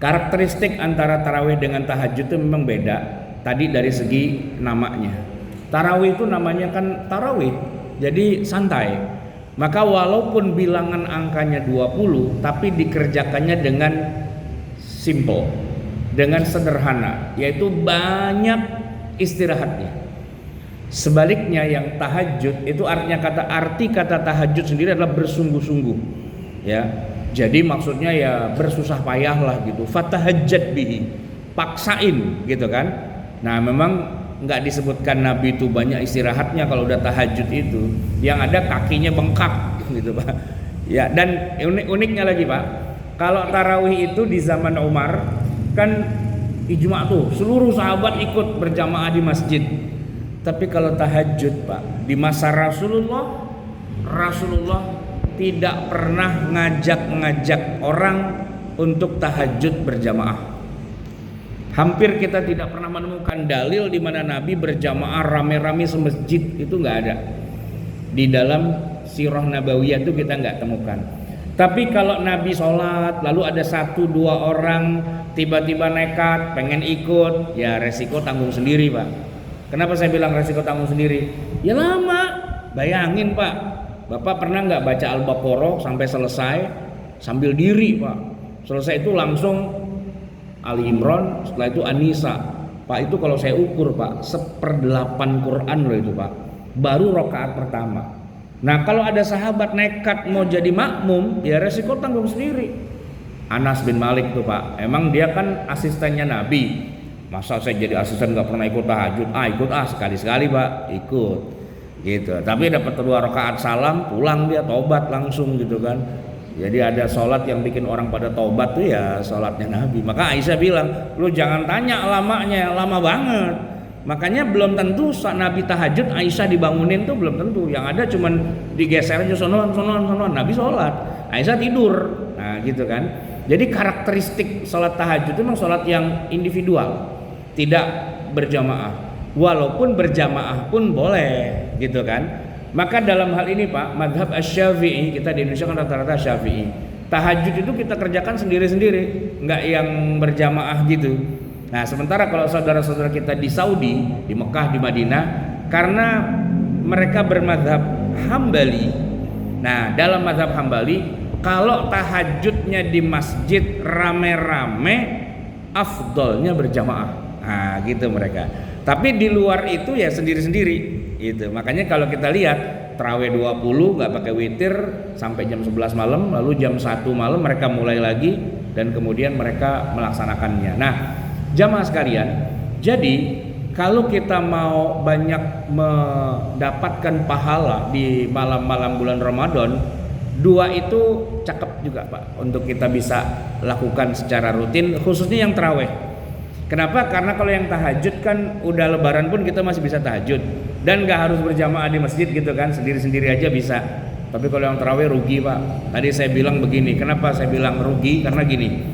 karakteristik antara tarawih dengan tahajud itu memang beda. Tadi dari segi namanya, tarawih itu namanya kan tarawih, jadi santai. Maka walaupun bilangan angkanya 20, tapi dikerjakannya dengan simple, dengan sederhana, yaitu banyak istirahatnya. Sebaliknya yang tahajud itu arti kata tahajud sendiri adalah bersungguh-sungguh ya. Jadi maksudnya ya bersusah payah lah gitu. Fatahajjat bihi, paksain gitu kan. Nah memang nggak disebutkan Nabi itu banyak istirahatnya kalau udah tahajud itu. Yang ada kakinya bengkak gitu Pak. Ya dan uniknya lagi Pak, kalau tarawih itu di zaman Umar kan ijma tuh, seluruh sahabat ikut berjamaah di masjid. Tapi kalau tahajud Pak, di masa Rasulullah tidak pernah ngajak orang untuk tahajud berjamaah. Hampir kita tidak pernah menemukan dalil di mana Nabi berjamaah rame-rame semasjid, itu nggak ada. Di dalam sirah nabawiyah itu kita nggak temukan. Tapi kalau Nabi sholat lalu ada 1-2 orang tiba-tiba nekat pengen ikut, ya resiko tanggung sendiri Pak. Kenapa saya bilang resiko tanggung sendiri? Ya lama. Bayangin Pak, Bapak pernah nggak baca Al-Baqarah sampai selesai sambil diri Pak? Selesai itu langsung Ali Imran, setelah itu An-Nisa. Pak itu kalau saya ukur Pak, 1/8 Quran loh itu Pak. Baru rakaat pertama. Nah kalau ada sahabat nekat mau jadi makmum, ya resiko tanggung sendiri. Anas bin Malik tuh Pak, emang dia kan asistennya Nabi. Masa saya jadi asisten nggak pernah ikut tahajud? Ikut sekali-sekali Pak, ikut gitu. Tapi dapat 2 rakaat salam, pulang dia tobat langsung gitu kan. Jadi ada sholat yang bikin orang pada tobat tuh ya sholatnya Nabi. Maka Aisyah bilang, lu jangan tanya lamanya, lama banget. Makanya belum tentu saat Nabi tahajud Aisyah dibangunin tuh belum tentu. Yang ada cuman digeser aja sonon. Nabi sholat, Aisyah tidur. Nah gitu kan. Jadi karakteristik sholat tahajud itu memang sholat yang individual, tidak berjamaah. Walaupun berjamaah pun boleh gitu kan. Maka dalam hal ini Pak, madhab Asy-Syafi'i, kita di Indonesia kan rata-rata Syafi'i. Tahajud itu kita kerjakan sendiri-sendiri, nggak yang berjamaah gitu. Nah sementara kalau saudara-saudara kita di Saudi, di Mekah, di Madinah, karena mereka bermadhab Hambali. Nah dalam madhab Hambali, kalau tahajudnya di masjid rame-rame, afdolnya berjamaah. Nah gitu mereka. Tapi di luar itu ya sendiri-sendiri. Itu makanya kalau kita lihat tarawih 20 nggak pakai witir sampai jam 11 malam, lalu jam 1 malam mereka mulai lagi dan kemudian mereka melaksanakannya. Nah jamaah sekalian, jadi kalau kita mau banyak mendapatkan pahala di malam-malam bulan Ramadan, 2 itu cakep juga Pak untuk kita bisa lakukan secara rutin, khususnya yang tarawih. Kenapa? Karena kalau yang tahajud kan udah lebaran pun kita masih bisa tahajud dan gak harus berjamaah di masjid gitu kan, sendiri-sendiri aja bisa. Tapi kalau yang tarawih rugi Pak. Tadi saya bilang begini, kenapa saya bilang rugi? Karena gini,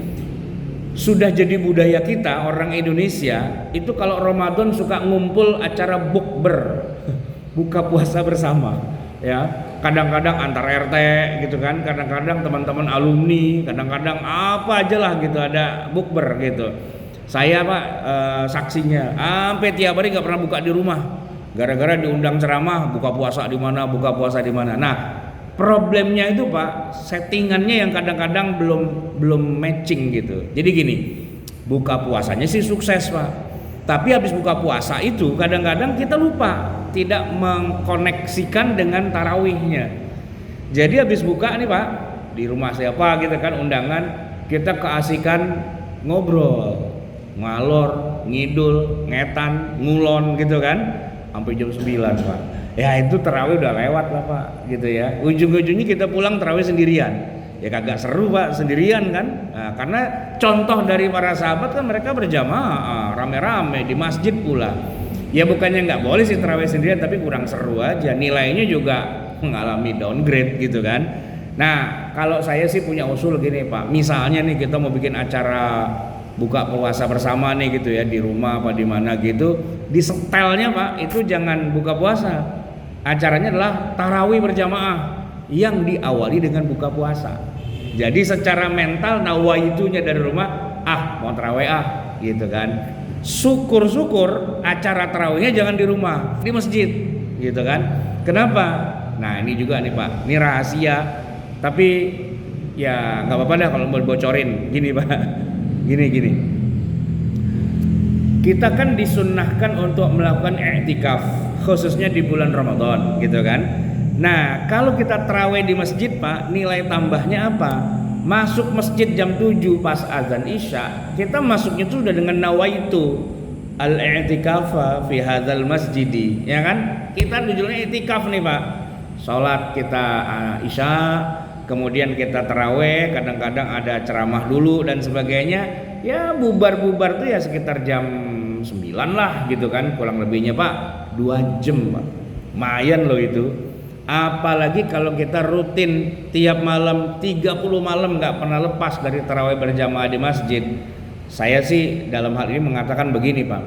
sudah jadi budaya kita orang Indonesia itu kalau Ramadan suka ngumpul acara bukber, buka puasa bersama ya. Kadang-kadang antar RT gitu kan, kadang-kadang teman-teman alumni, kadang-kadang apa aja lah gitu ada bukber gitu. Saya Pak saksinya, sampai tiap hari nggak pernah buka di rumah, gara-gara diundang ceramah buka puasa di mana, buka puasa di mana. Nah problemnya itu Pak, settingannya yang kadang-kadang belum matching gitu. Jadi gini, buka puasanya sih sukses Pak, tapi habis buka puasa itu kadang-kadang kita lupa tidak mengkoneksikan dengan tarawihnya. Jadi habis buka nih Pak, di rumah siapa gitu kan undangan, kita keasikan ngobrol, ngalor, ngidul, ngetan, ngulon gitu kan sampai jam 9 Pak. Ya itu tarawih udah lewat lah Pak gitu ya. Ujung-ujungnya kita pulang tarawih sendirian. Ya kagak seru Pak sendirian kan. Nah, karena contoh dari para sahabat kan mereka berjamaah rame-rame di masjid pula. Ya bukannya nggak boleh sih tarawih sendirian, tapi kurang seru aja. Nilainya juga mengalami downgrade gitu kan. Nah kalau saya sih punya usul gini Pak. Misalnya nih kita mau bikin acara buka puasa bersama nih gitu ya di rumah apa di mana gitu, di setelnya Pak itu jangan buka puasa, acaranya adalah tarawih berjamaah yang diawali dengan buka puasa. Jadi secara mental nawaitunya dari rumah, mau tarawih gitu kan. Syukur-syukur acara tarawihnya jangan di rumah, di masjid gitu kan. Kenapa? Nah ini juga nih Pak, ini rahasia, tapi ya nggak apa-apa dah kalau mau bocorin. Gini Pak, gini. Kita kan disunnahkan untuk melakukan i'tikaf khususnya di bulan Ramadan gitu kan. Nah kalau kita tarawih di masjid Pak, nilai tambahnya apa? Masuk masjid jam 7 pas azan Isya, kita masuknya itu sudah dengan nawaitu al-i'tikafa fi hadzal masjidi, ya kan? Kita tujuannya i'tikaf nih Pak. Salat kita Isya, kemudian kita tarawih, kadang-kadang ada ceramah dulu dan sebagainya. Ya bubar-bubar tuh ya sekitar jam 9 lah gitu kan, kurang lebihnya Pak 2 jam Pak. Lumayan loh itu. Apalagi kalau kita rutin tiap malam 30 malam nggak pernah lepas dari tarawih berjamaah di masjid. Saya sih dalam hal ini mengatakan begini Pak,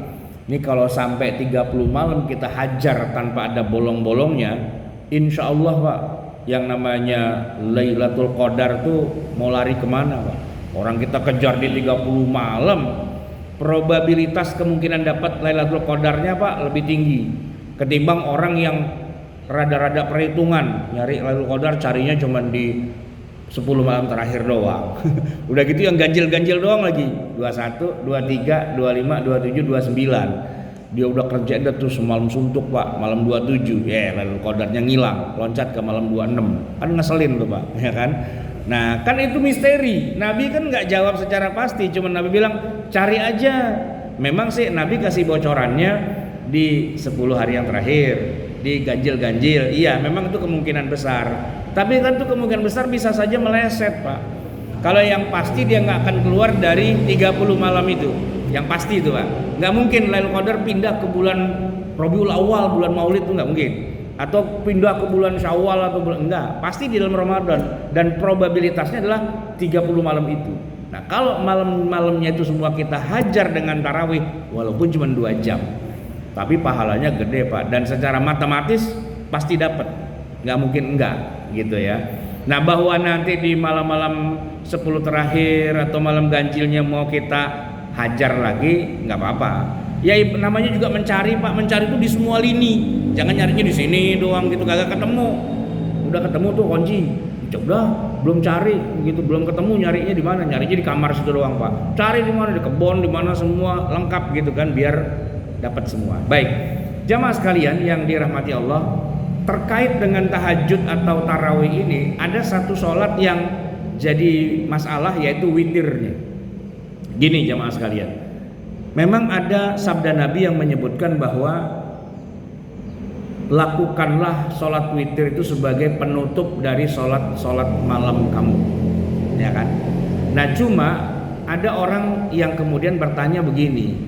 ini kalau sampai 30 malam kita hajar tanpa ada bolong-bolongnya, insya Allah Pak, yang namanya Lailatul Qadar tuh mau lari kemana Pak? Orang kita kejar di 30 malam, probabilitas kemungkinan dapat Lailatul Qadarnya Pak lebih tinggi ketimbang orang yang rada-rada perhitungan nyari Lailatul Qadar, carinya cuma di 10 malam terakhir doang. Udah gitu yang ganjil-ganjil doang lagi, 21, 23, 25, 27, 29. Dia udah kerja terus semalam suntuk Pak, malam 27 ya lalu qadarnya ngilang, loncat ke malam 26. Kan ngeselin tuh Pak, ya kan? Nah kan itu misteri. Nabi kan nggak jawab secara pasti, cuma Nabi bilang cari aja. Memang sih Nabi kasih bocorannya di 10 hari yang terakhir, di ganjil-ganjil. Iya memang itu kemungkinan besar. Tapi kan itu kemungkinan besar bisa saja meleset Pak. Kalau yang pasti dia nggak akan keluar dari 30 malam itu. Yang pasti itu Pak. Nggak mungkin Lailatul Qadar pindah ke bulan Rabiul Awal, bulan Maulid itu nggak mungkin. Atau pindah ke bulan Syawal atau bulan enggak. Pasti di dalam Ramadan dan probabilitasnya adalah 30 malam itu. Nah, kalau malam-malamnya itu semua kita hajar dengan tarawih walaupun cuma 2 jam. Tapi pahalanya gede Pak, dan secara matematis pasti dapat. Nggak mungkin enggak gitu ya. Nah, bahwa nanti di malam-malam 10 terakhir atau malam ganjilnya mau kita hajar lagi nggak apa-apa. Ya namanya juga mencari Pak, mencari itu di semua lini. Jangan nyarinya di sini doang gitu, kagak ketemu. Udah ketemu tuh kunci. Udah belum cari gitu, belum ketemu, nyarinya di mana? Nyarinya di kamar situ doang Pak. Cari di mana? Di kebun, di mana, semua lengkap gitu kan biar dapat semua. Baik. Jamaah sekalian yang dirahmati Allah, terkait dengan tahajud atau tarawih ini ada satu sholat yang jadi masalah yaitu witirnya. Gini jamaah sekalian, memang ada sabda Nabi yang menyebutkan bahwa lakukanlah sholat witir itu sebagai penutup dari sholat malam kamu, ya kan? Nah cuma ada orang yang kemudian bertanya begini,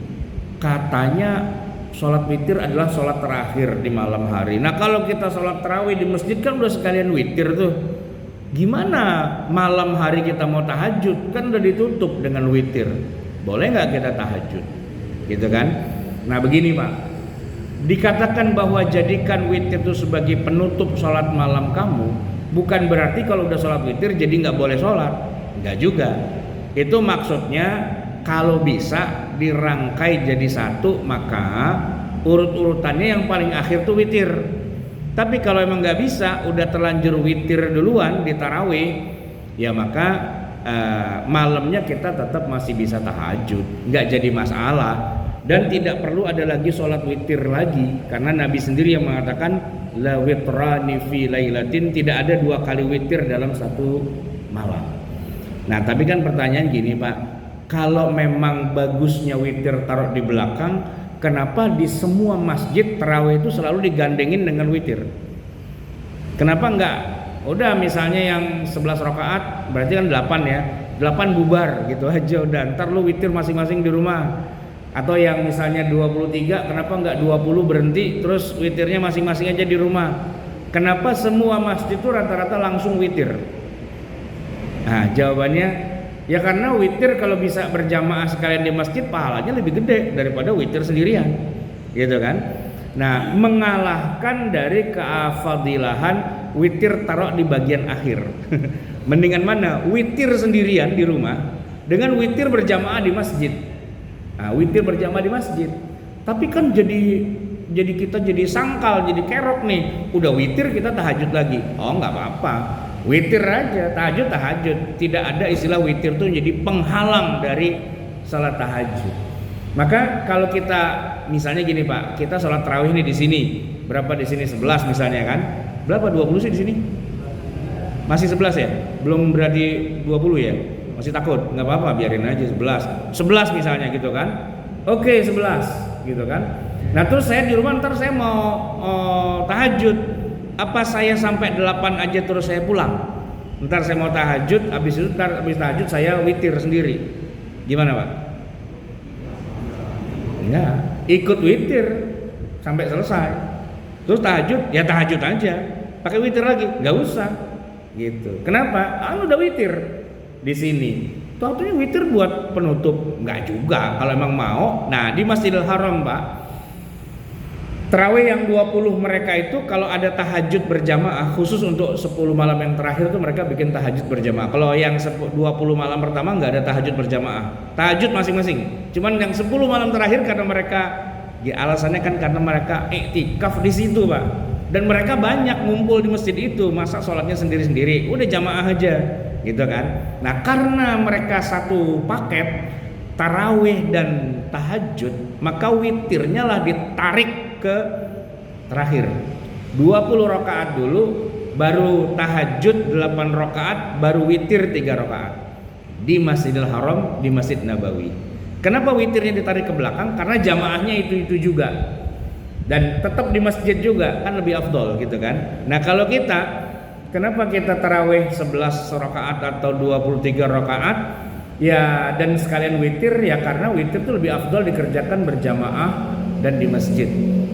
katanya sholat witir adalah sholat terakhir di malam hari. Nah kalau kita sholat tarawih di masjid kan udah sekalian witir tuh. Gimana malam hari kita mau tahajud? Kan udah ditutup dengan witir. Boleh nggak kita tahajud? Gitu kan? Nah begini Pak, dikatakan bahwa jadikan witir itu sebagai penutup sholat malam kamu, bukan berarti kalau udah sholat witir jadi nggak boleh sholat. Nggak juga. Itu maksudnya kalau bisa dirangkai jadi satu, maka urut-urutannya yang paling akhir tuh witir. Tapi kalau emang nggak bisa, udah terlanjur witir duluan di tarawih, ya maka malamnya kita tetap masih bisa tahajud, nggak jadi masalah. Dan tidak perlu ada lagi sholat witir lagi, karena Nabi sendiri yang mengatakan la witrani fi lailatin, tidak ada 2 kali witir dalam satu malam. Nah tapi kan pertanyaan gini Pak, kalau memang bagusnya witir taruh di belakang, kenapa di semua masjid tarawih itu selalu digandengin dengan witir? Kenapa enggak? Udah misalnya yang 11 rakaat berarti kan 8 ya, 8 bubar gitu aja udah, ntar lu witir masing-masing di rumah. Atau yang misalnya 23, kenapa enggak 20 berhenti terus witirnya masing-masing aja di rumah? Kenapa semua masjid itu rata-rata langsung witir? Nah jawabannya ya karena witir kalau bisa berjamaah sekalian di masjid pahalanya lebih gede daripada witir sendirian, gitu kan? Nah, mengalahkan dari keafadilahan witir taruh di bagian akhir. Mendingan mana? Witir sendirian di rumah dengan witir berjamaah di masjid. Nah, witir berjamaah di masjid. Tapi kan jadi kita jadi sangkal, jadi kerok nih. Udah witir kita tahajud lagi. Oh, nggak apa-apa. Witir aja, tahajud. Tidak ada istilah witir tuh jadi penghalang dari salat tahajud. Maka kalau kita misalnya gini Pak, kita sholat tarawih nih di sini, berapa di sini? 11 misalnya kan? Berapa 20 sih di sini? Masih 11 ya? Belum berarti 20 ya? Masih takut? Nggak apa-apa, biarin aja 11. 11 misalnya gitu kan? Oke 11 gitu kan? Nah terus saya di rumah ntar saya mau tahajud. Apa saya sampai 8 aja terus saya pulang? Ntar saya mau tahajud, habis tahajud saya witir sendiri. Gimana Pak? Ya, ikut witir sampai selesai. Terus tahajud, ya tahajud aja. Pakai witir lagi, nggak usah. Gitu. Kenapa? Udah witir di sini. Tentunya witir buat penutup, nggak juga. Kalau emang mau, nah di Masjidil Haram Pak, tarawih yang 20 mereka itu kalau ada tahajud berjamaah khusus untuk 10 malam yang terakhir itu mereka bikin tahajud berjamaah. Kalau yang 20 malam pertama nggak ada tahajud berjamaah, tahajud masing-masing. Cuman yang 10 malam terakhir karena mereka ya alasannya kan karena mereka iktikaf di situ Pak, dan mereka banyak ngumpul di masjid itu, masa sholatnya sendiri-sendiri, udah jamaah aja gitu kan. Nah karena mereka satu paket tarawih dan tahajud, maka witirnya lah ditarik ke terakhir. 20 rakaat dulu, baru tahajud 8 rakaat, baru witir 3 rakaat di Masjidil Haram, di Masjid Nabawi. Kenapa witirnya ditarik ke belakang? Karena jamaahnya itu juga, dan tetap di masjid juga, kan lebih afdol gitu kan. Nah kalau kita, kenapa kita tarawih 11 rakaat atau 23 rakaat? Ya, dan sekalian witir, ya karena witir itu lebih afdol dikerjakan berjamaah dan di masjid.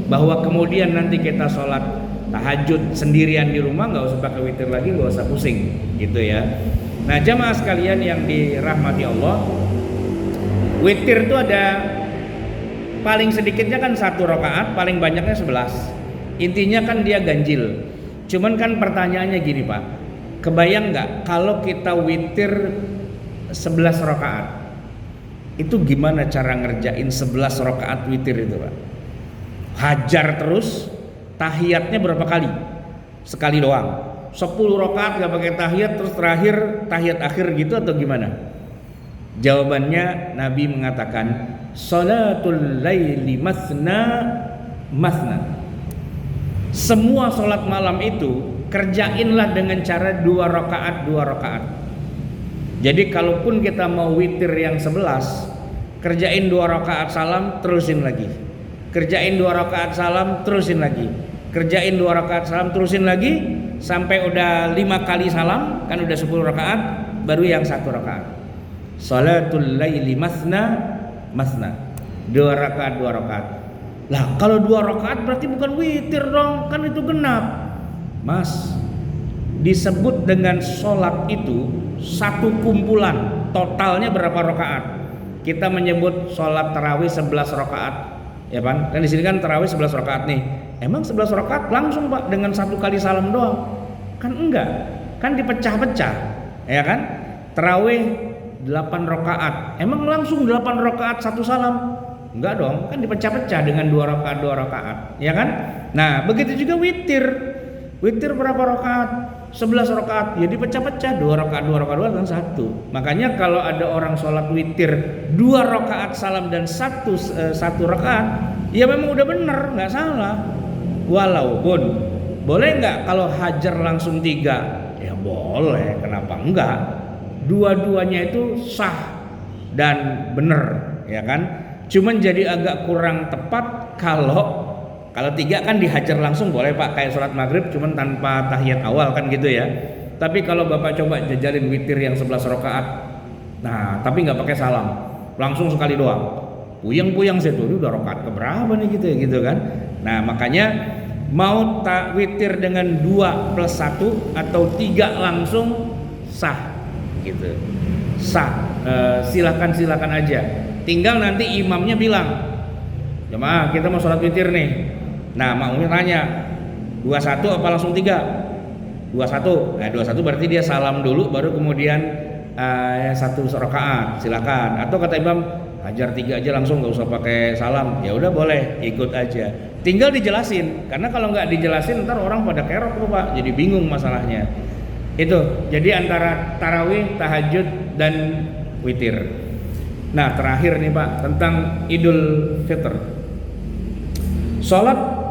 Bahwa kemudian nanti kita sholat tahajud sendirian di rumah, nggak usah pakai witir lagi, nggak usah pusing gitu ya. Nah jamaah sekalian yang dirahmati Allah, witir itu ada paling sedikitnya kan 1 rakaat, paling banyaknya 11. Intinya kan dia ganjil. Cuman kan pertanyaannya gini Pak, kebayang nggak kalau kita witir 11 rakaat, itu gimana cara ngerjain 11 rakaat witir itu Pak? Hajar terus, tahiyatnya berapa kali? Sekali doang. 10 rakaat gak pakai tahiyat, terus terakhir tahiyat akhir gitu atau gimana? Jawabannya Nabi mengatakan salatul laili masna masna. Semua sholat malam itu kerjainlah dengan cara 2 rakaat 2 rakaat. Jadi kalaupun kita mau witir yang 11, kerjain 2 rakaat salam, terusin lagi. Kerjain 2 rakaat salam, terusin lagi. Kerjain 2 rakaat salam, terusin lagi sampai udah 5 kali salam, kan udah 10 rakaat, baru yang 1 rakaat. Salatul laili masna masna. 2 rakaat 2 rakaat. Lah kalau 2 rakaat berarti bukan witir dong, kan itu genap. Mas, disebut dengan sholat itu satu kumpulan, totalnya berapa rakaat? Kita menyebut sholat tarawih 11 rakaat, ya kan? Dan di sini kan tarawih 11 rakaat nih. Emang 11 rakaat langsung Pak dengan 1 kali salam doang? Kan enggak, kan dipecah-pecah, ya kan? Tarawih 8 rakaat, emang langsung 8 rakaat 1 salam? Enggak dong, kan dipecah-pecah dengan 2 rakaat 2 rakaat, ya kan? Nah begitu juga witir. Witir berapa rakaat? 11 rakaat, ya dipecah-pecah 2 rakaat 2 rakaat 2 dan 1. Makanya kalau ada orang sholat witir 2 rakaat salam dan 1 rakaat, ya memang udah bener, nggak salah. Walaupun boleh nggak kalau hajar langsung 3? Ya boleh, kenapa enggak? Dua-duanya itu sah dan bener, ya kan? Cuman jadi agak kurang tepat kalau 3 kan dihajar langsung boleh Pak, kayak sholat maghrib cuman tanpa tahiyat awal kan gitu ya. Tapi kalau Bapak coba jajalin witir yang 11 rakaat, nah tapi nggak pakai salam, langsung sekali doang, puyeng-puyeng situ, udah rakaat keberapa nih gitu kan. Nah makanya mau tak witir dengan 2 plus 1 atau 3 langsung sah gitu, sah. Silakan aja, tinggal nanti imamnya bilang, jemaah kita mau sholat witir nih. Nah makmumnya tanya 21 apa langsung 3? 21. Nah 21 berarti dia salam dulu baru kemudian 1 rakaat, silakan. Atau kata imam hajar 3 aja langsung, nggak usah pakai salam. Ya udah boleh, ikut aja. Tinggal dijelasin, karena kalau nggak dijelasin ntar orang pada kerok tuh Pak, jadi bingung masalahnya. Itu jadi antara tarawih, tahajud dan witir. Nah terakhir nih Pak tentang Idul Fitr. Sholat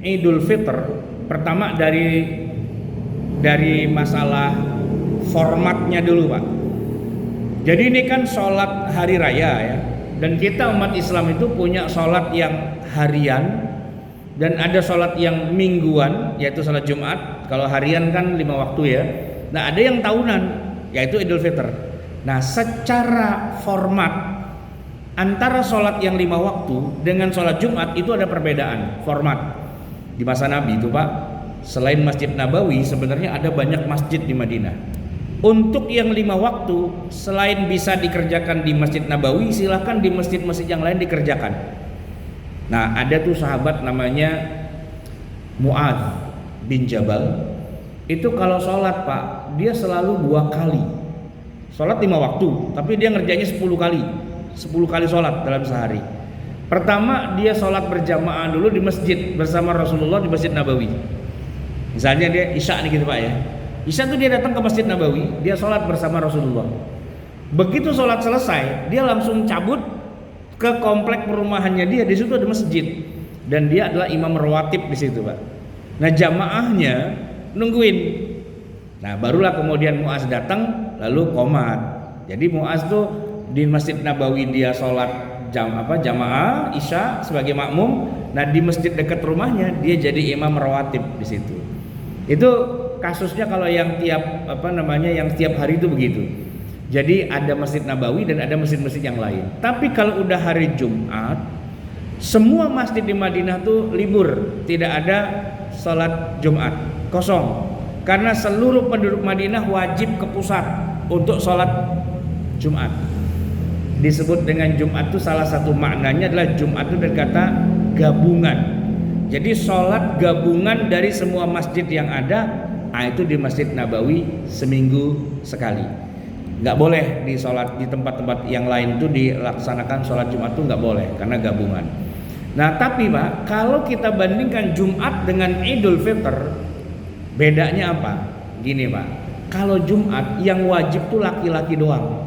Idul Fitr pertama dari masalah formatnya dulu Pak. Jadi ini kan sholat hari raya ya, dan kita umat Islam itu punya sholat yang harian dan ada sholat yang mingguan, yaitu sholat Jumat. Kalau harian kan 5 waktu ya. Nah ada yang tahunan, yaitu Idul Fitr. Nah secara format antara sholat yang 5 waktu dengan sholat Jumat itu ada perbedaan format. Di masa Nabi itu Pak, selain Masjid Nabawi sebenarnya ada banyak masjid di Madinah. Untuk yang 5 waktu, selain bisa dikerjakan di Masjid Nabawi, silahkan di masjid-masjid yang lain dikerjakan. Nah ada tuh sahabat namanya Mu'adz bin Jabal. Itu kalau sholat Pak, dia selalu 2 kali. Sholat 5 waktu, tapi dia ngerjainnya 10 kali. 10 kali sholat dalam sehari. Pertama dia sholat berjamaah dulu di masjid bersama Rasulullah di Masjid Nabawi. Misalnya dia Isya nih gitu Pak ya. Isya tuh dia datang ke Masjid Nabawi, dia sholat bersama Rasulullah. Begitu sholat selesai, dia langsung cabut ke komplek perumahannya dia, di situ ada masjid dan dia adalah imam rawatib di situ, Pak. Nah, jamaahnya nungguin. Nah, barulah kemudian Muaz datang lalu qomat. Jadi Muaz tuh di Masjid Nabawi dia sholat jamaah Isya sebagai makmum. Nah, di masjid dekat rumahnya dia jadi imam rawatib di situ. Itu kasusnya kalau yang yang tiap hari itu begitu. Jadi ada Masjid Nabawi dan ada masjid-masjid yang lain. Tapi kalau udah hari Jumat, semua masjid di Madinah tuh libur, tidak ada sholat Jumat, kosong. Karena seluruh penduduk Madinah wajib ke pusat untuk sholat Jumat. Disebut dengan Jumat itu salah satu maknanya adalah Jumat itu dari kata gabungan. Jadi sholat gabungan dari semua masjid yang ada, itu di Masjid Nabawi seminggu sekali. Nggak boleh di sholat di tempat-tempat yang lain itu dilaksanakan sholat Jumat itu nggak boleh karena gabungan. Nah, tapi Pak, kalau kita bandingkan Jumat dengan Idul Fitr, bedanya apa? Gini Pak, kalau Jumat yang wajib tuh laki-laki doang.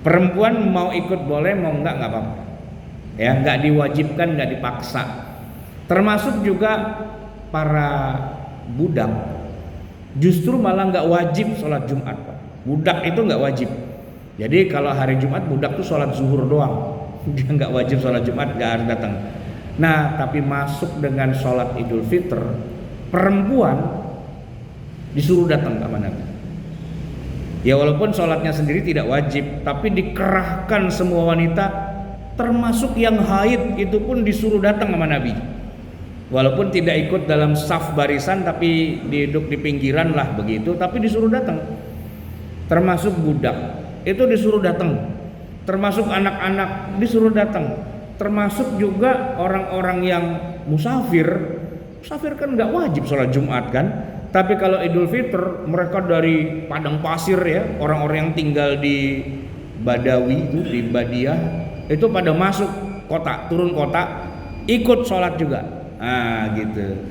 Perempuan mau ikut boleh, mau nggak apa-apa. Ya, nggak diwajibkan, nggak dipaksa. Termasuk juga para budak, justru malah nggak wajib sholat Jumat, Pak. Budak itu nggak wajib. Jadi kalau hari Jumat budak tuh sholat zuhur doang. Dia nggak wajib sholat Jumat, nggak harus datang. Nah, tapi masuk dengan sholat Idul Fitr, perempuan disuruh datang ke Nabi. Ya walaupun sholatnya sendiri tidak wajib, tapi dikerahkan semua wanita, termasuk yang haid itu pun disuruh datang sama Nabi. Walaupun tidak ikut dalam saf barisan, tapi duduk di pinggiran lah begitu, tapi disuruh datang. Termasuk budak itu disuruh datang, termasuk anak-anak disuruh datang, termasuk juga orang-orang yang musafir kan nggak wajib sholat Jumat kan. Tapi kalau Idul Fitr mereka dari padang pasir ya, orang-orang yang tinggal di Badawi itu, di Badiah itu pada masuk kota, turun kota, ikut sholat juga. Nah gitu.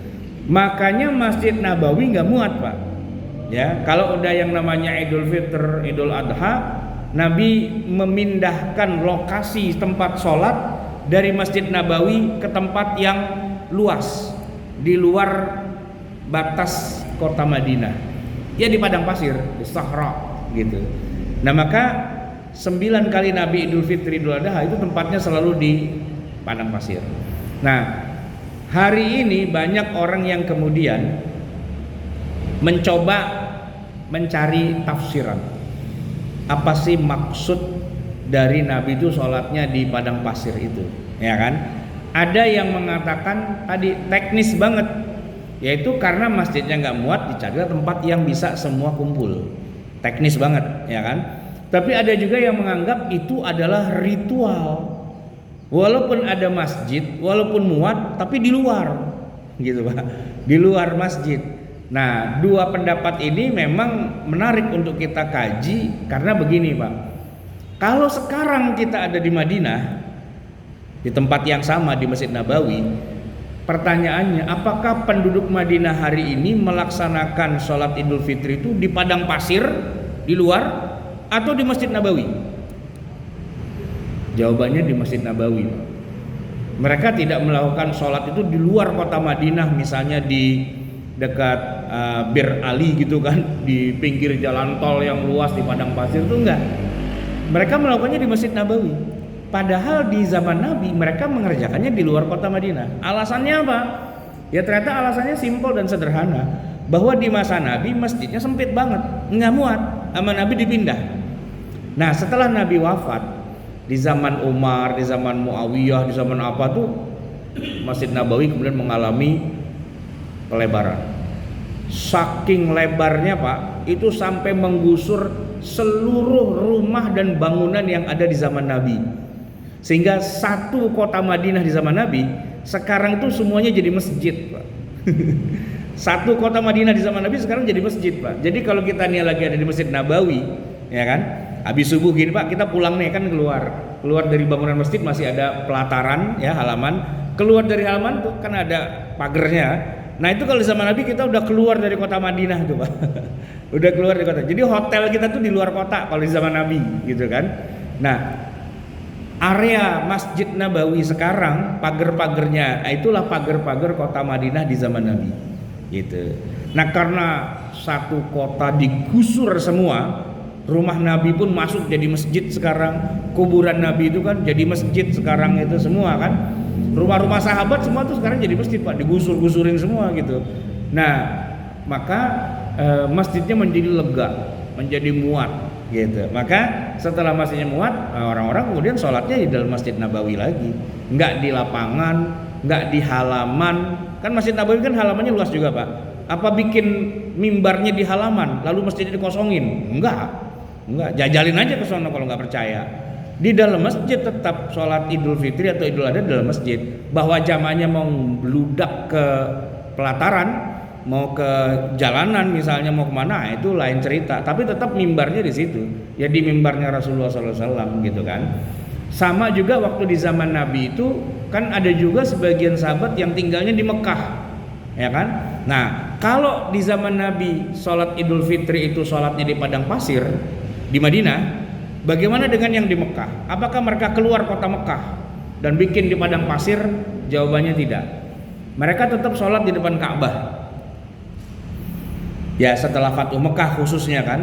Makanya Masjid Nabawi nggak muat Pak. Ya, kalau udah yang namanya Idul Fitr, Idul Adha, Nabi memindahkan lokasi tempat sholat dari Masjid Nabawi ke tempat yang luas di luar batas kota Madinah, ya di padang pasir, di Sahra gitu. Nah maka 9 kali Nabi Idul Fitri Idul Adha itu tempatnya selalu di padang pasir. Nah hari ini banyak orang yang kemudian mencoba mencari tafsiran, apa sih maksud dari Nabi itu sholatnya di padang pasir itu, ya kan? Ada yang mengatakan tadi teknis banget, yaitu karena masjidnya nggak muat, dicarilah tempat yang bisa semua kumpul, teknis banget, ya kan? Tapi ada juga yang menganggap itu adalah ritual, walaupun ada masjid, walaupun muat, tapi di luar, gitu Pak, di luar masjid. Nah, dua pendapat ini memang menarik untuk kita kaji karena begini Pak. Kalau sekarang kita ada di Madinah, di tempat yang sama di Masjid Nabawi, pertanyaannya apakah penduduk Madinah hari ini melaksanakan sholat Idul Fitri itu di padang pasir, di luar, atau di Masjid Nabawi? Jawabannya di Masjid Nabawi. Mereka tidak melakukan sholat itu di luar kota Madinah, misalnya di dekat Bir Ali gitu kan, di pinggir jalan tol yang luas di padang pasir itu enggak. Mereka melakukannya di Masjid Nabawi. Padahal di zaman Nabi mereka mengerjakannya di luar kota Madinah. Alasannya apa? Ya ternyata alasannya simpel dan sederhana, bahwa di masa Nabi masjidnya sempit banget, nggak muat, sama Nabi dipindah. Nah setelah Nabi wafat, di zaman Umar, di zaman Muawiyah, di zaman apa tuh, Masjid Nabawi kemudian mengalami pelebaran. Saking lebarnya Pak, itu sampai menggusur seluruh rumah dan bangunan yang ada di zaman Nabi. Sehingga satu kota Madinah di zaman Nabi sekarang tuh semuanya jadi masjid Pak. Satu kota Madinah di zaman Nabi sekarang jadi masjid Pak. Jadi kalau kita nih lagi ada di Masjid Nabawi, ya kan, habis subuh gini Pak, kita pulang nih kan, keluar dari bangunan masjid masih ada pelataran ya, halaman. Keluar dari halaman tuh kan ada pagernya. Nah itu kalau di zaman Nabi kita udah keluar dari kota Madinah tuh Pak. Udah keluar dari kota. Jadi hotel kita tuh di luar kota kalau di zaman Nabi gitu kan. Nah area Masjid Nabawi sekarang, pagar-pagarnya, itulah pagar-pagar kota Madinah di zaman Nabi. Gitu. Nah, karena satu kota digusur semua, rumah Nabi pun masuk jadi masjid sekarang, kuburan Nabi itu kan jadi masjid sekarang itu semua kan. Rumah-rumah sahabat semua tuh sekarang jadi masjid, Pak, digusur-gusurin semua gitu. Nah, maka masjidnya menjadi lega, menjadi muat gitu. Maka setelah masjidnya muat, orang-orang kemudian sholatnya di dalam Masjid Nabawi lagi, nggak di lapangan, nggak di halaman. Kan Masjid Nabawi kan halamannya luas juga, Pak. Apa bikin mimbarnya di halaman lalu masjidnya dikosongin? Enggak, jajalin aja ke sana kalau nggak percaya. Di dalam masjid tetap sholat Idul Fitri atau Idul Adha di dalam masjid. Bahwa jamaahnya mau meludak ke pelataran, mau ke jalanan misalnya, mau kemana, itu lain cerita. Tapi tetap mimbarnya di situ, ya di mimbarnya Rasulullah SAW gitu kan. Sama juga waktu di zaman Nabi itu kan ada juga sebagian sahabat yang tinggalnya di Mekah, ya kan. Nah, kalau di zaman Nabi sholat Idul Fitri itu sholatnya di padang pasir di Madinah, bagaimana dengan yang di Mekah? Apakah mereka keluar kota Mekah dan bikin di padang pasir? Jawabannya tidak. Mereka tetap sholat di depan Ka'bah. Ya, setelah Fathu Mekah khususnya kan,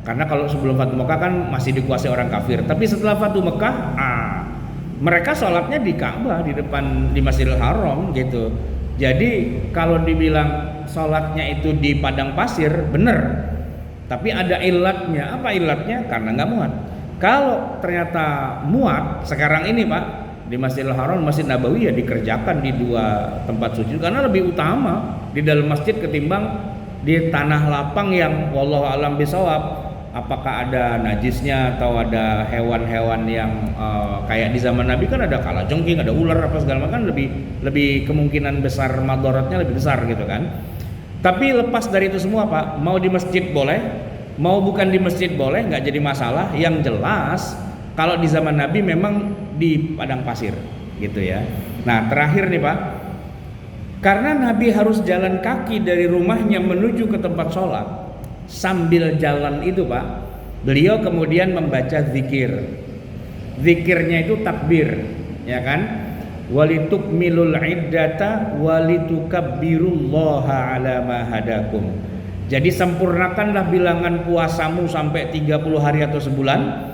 karena kalau sebelum Fathu Mekah kan masih dikuasai orang kafir. Tapi setelah Fathu Mekah, mereka sholatnya di Ka'bah, di depan, di Masjidil Haram gitu. Jadi kalau dibilang sholatnya itu di padang pasir, bener. Tapi ada ilatnya. Apa ilatnya? Karena nggak muat. Kalau ternyata muat, sekarang ini Pak, di Masjidil Haram, Masjid Nabawi ya dikerjakan di dua tempat suci karena lebih utama di dalam masjid ketimbang di tanah lapang yang wallahu alam bisawab. Apakah ada najisnya atau ada hewan-hewan yang kayak di zaman Nabi kan ada kalajengking, ada ular apa segala macam, kan lebih kemungkinan besar madaratnya lebih besar gitu kan. Tapi lepas dari itu semua Pak, mau di masjid boleh, mau bukan di masjid boleh, nggak jadi masalah. Yang jelas kalau di zaman Nabi memang di padang pasir gitu ya. Nah, terakhir nih Pak, karena Nabi harus jalan kaki dari rumahnya menuju ke tempat sholat, sambil jalan itu Pak, beliau kemudian membaca zikir. Zikirnya itu takbir, ya kan? Walitukmilul iddata walitukabbirullaha ala ma hadakum. Jadi sempurnakanlah bilangan puasamu sampai 30 hari atau sebulan.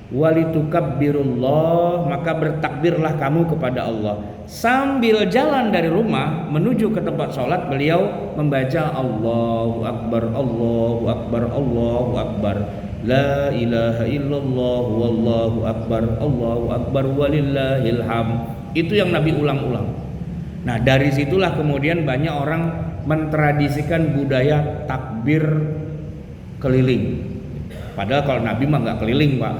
Walitukabbirullah, maka bertakbirlah kamu kepada Allah. Sambil jalan dari rumah menuju ke tempat sholat, beliau membaca Allahu Akbar, Allahu Akbar, Allahu Akbar, La ilaha illallah, Wallahu Akbar, Allahu Akbar, walillahil hamd. Itu yang Nabi ulang-ulang. Nah, dari situlah kemudian banyak orang mentradisikan budaya takbir keliling. Padahal kalau Nabi mah nggak keliling Pak,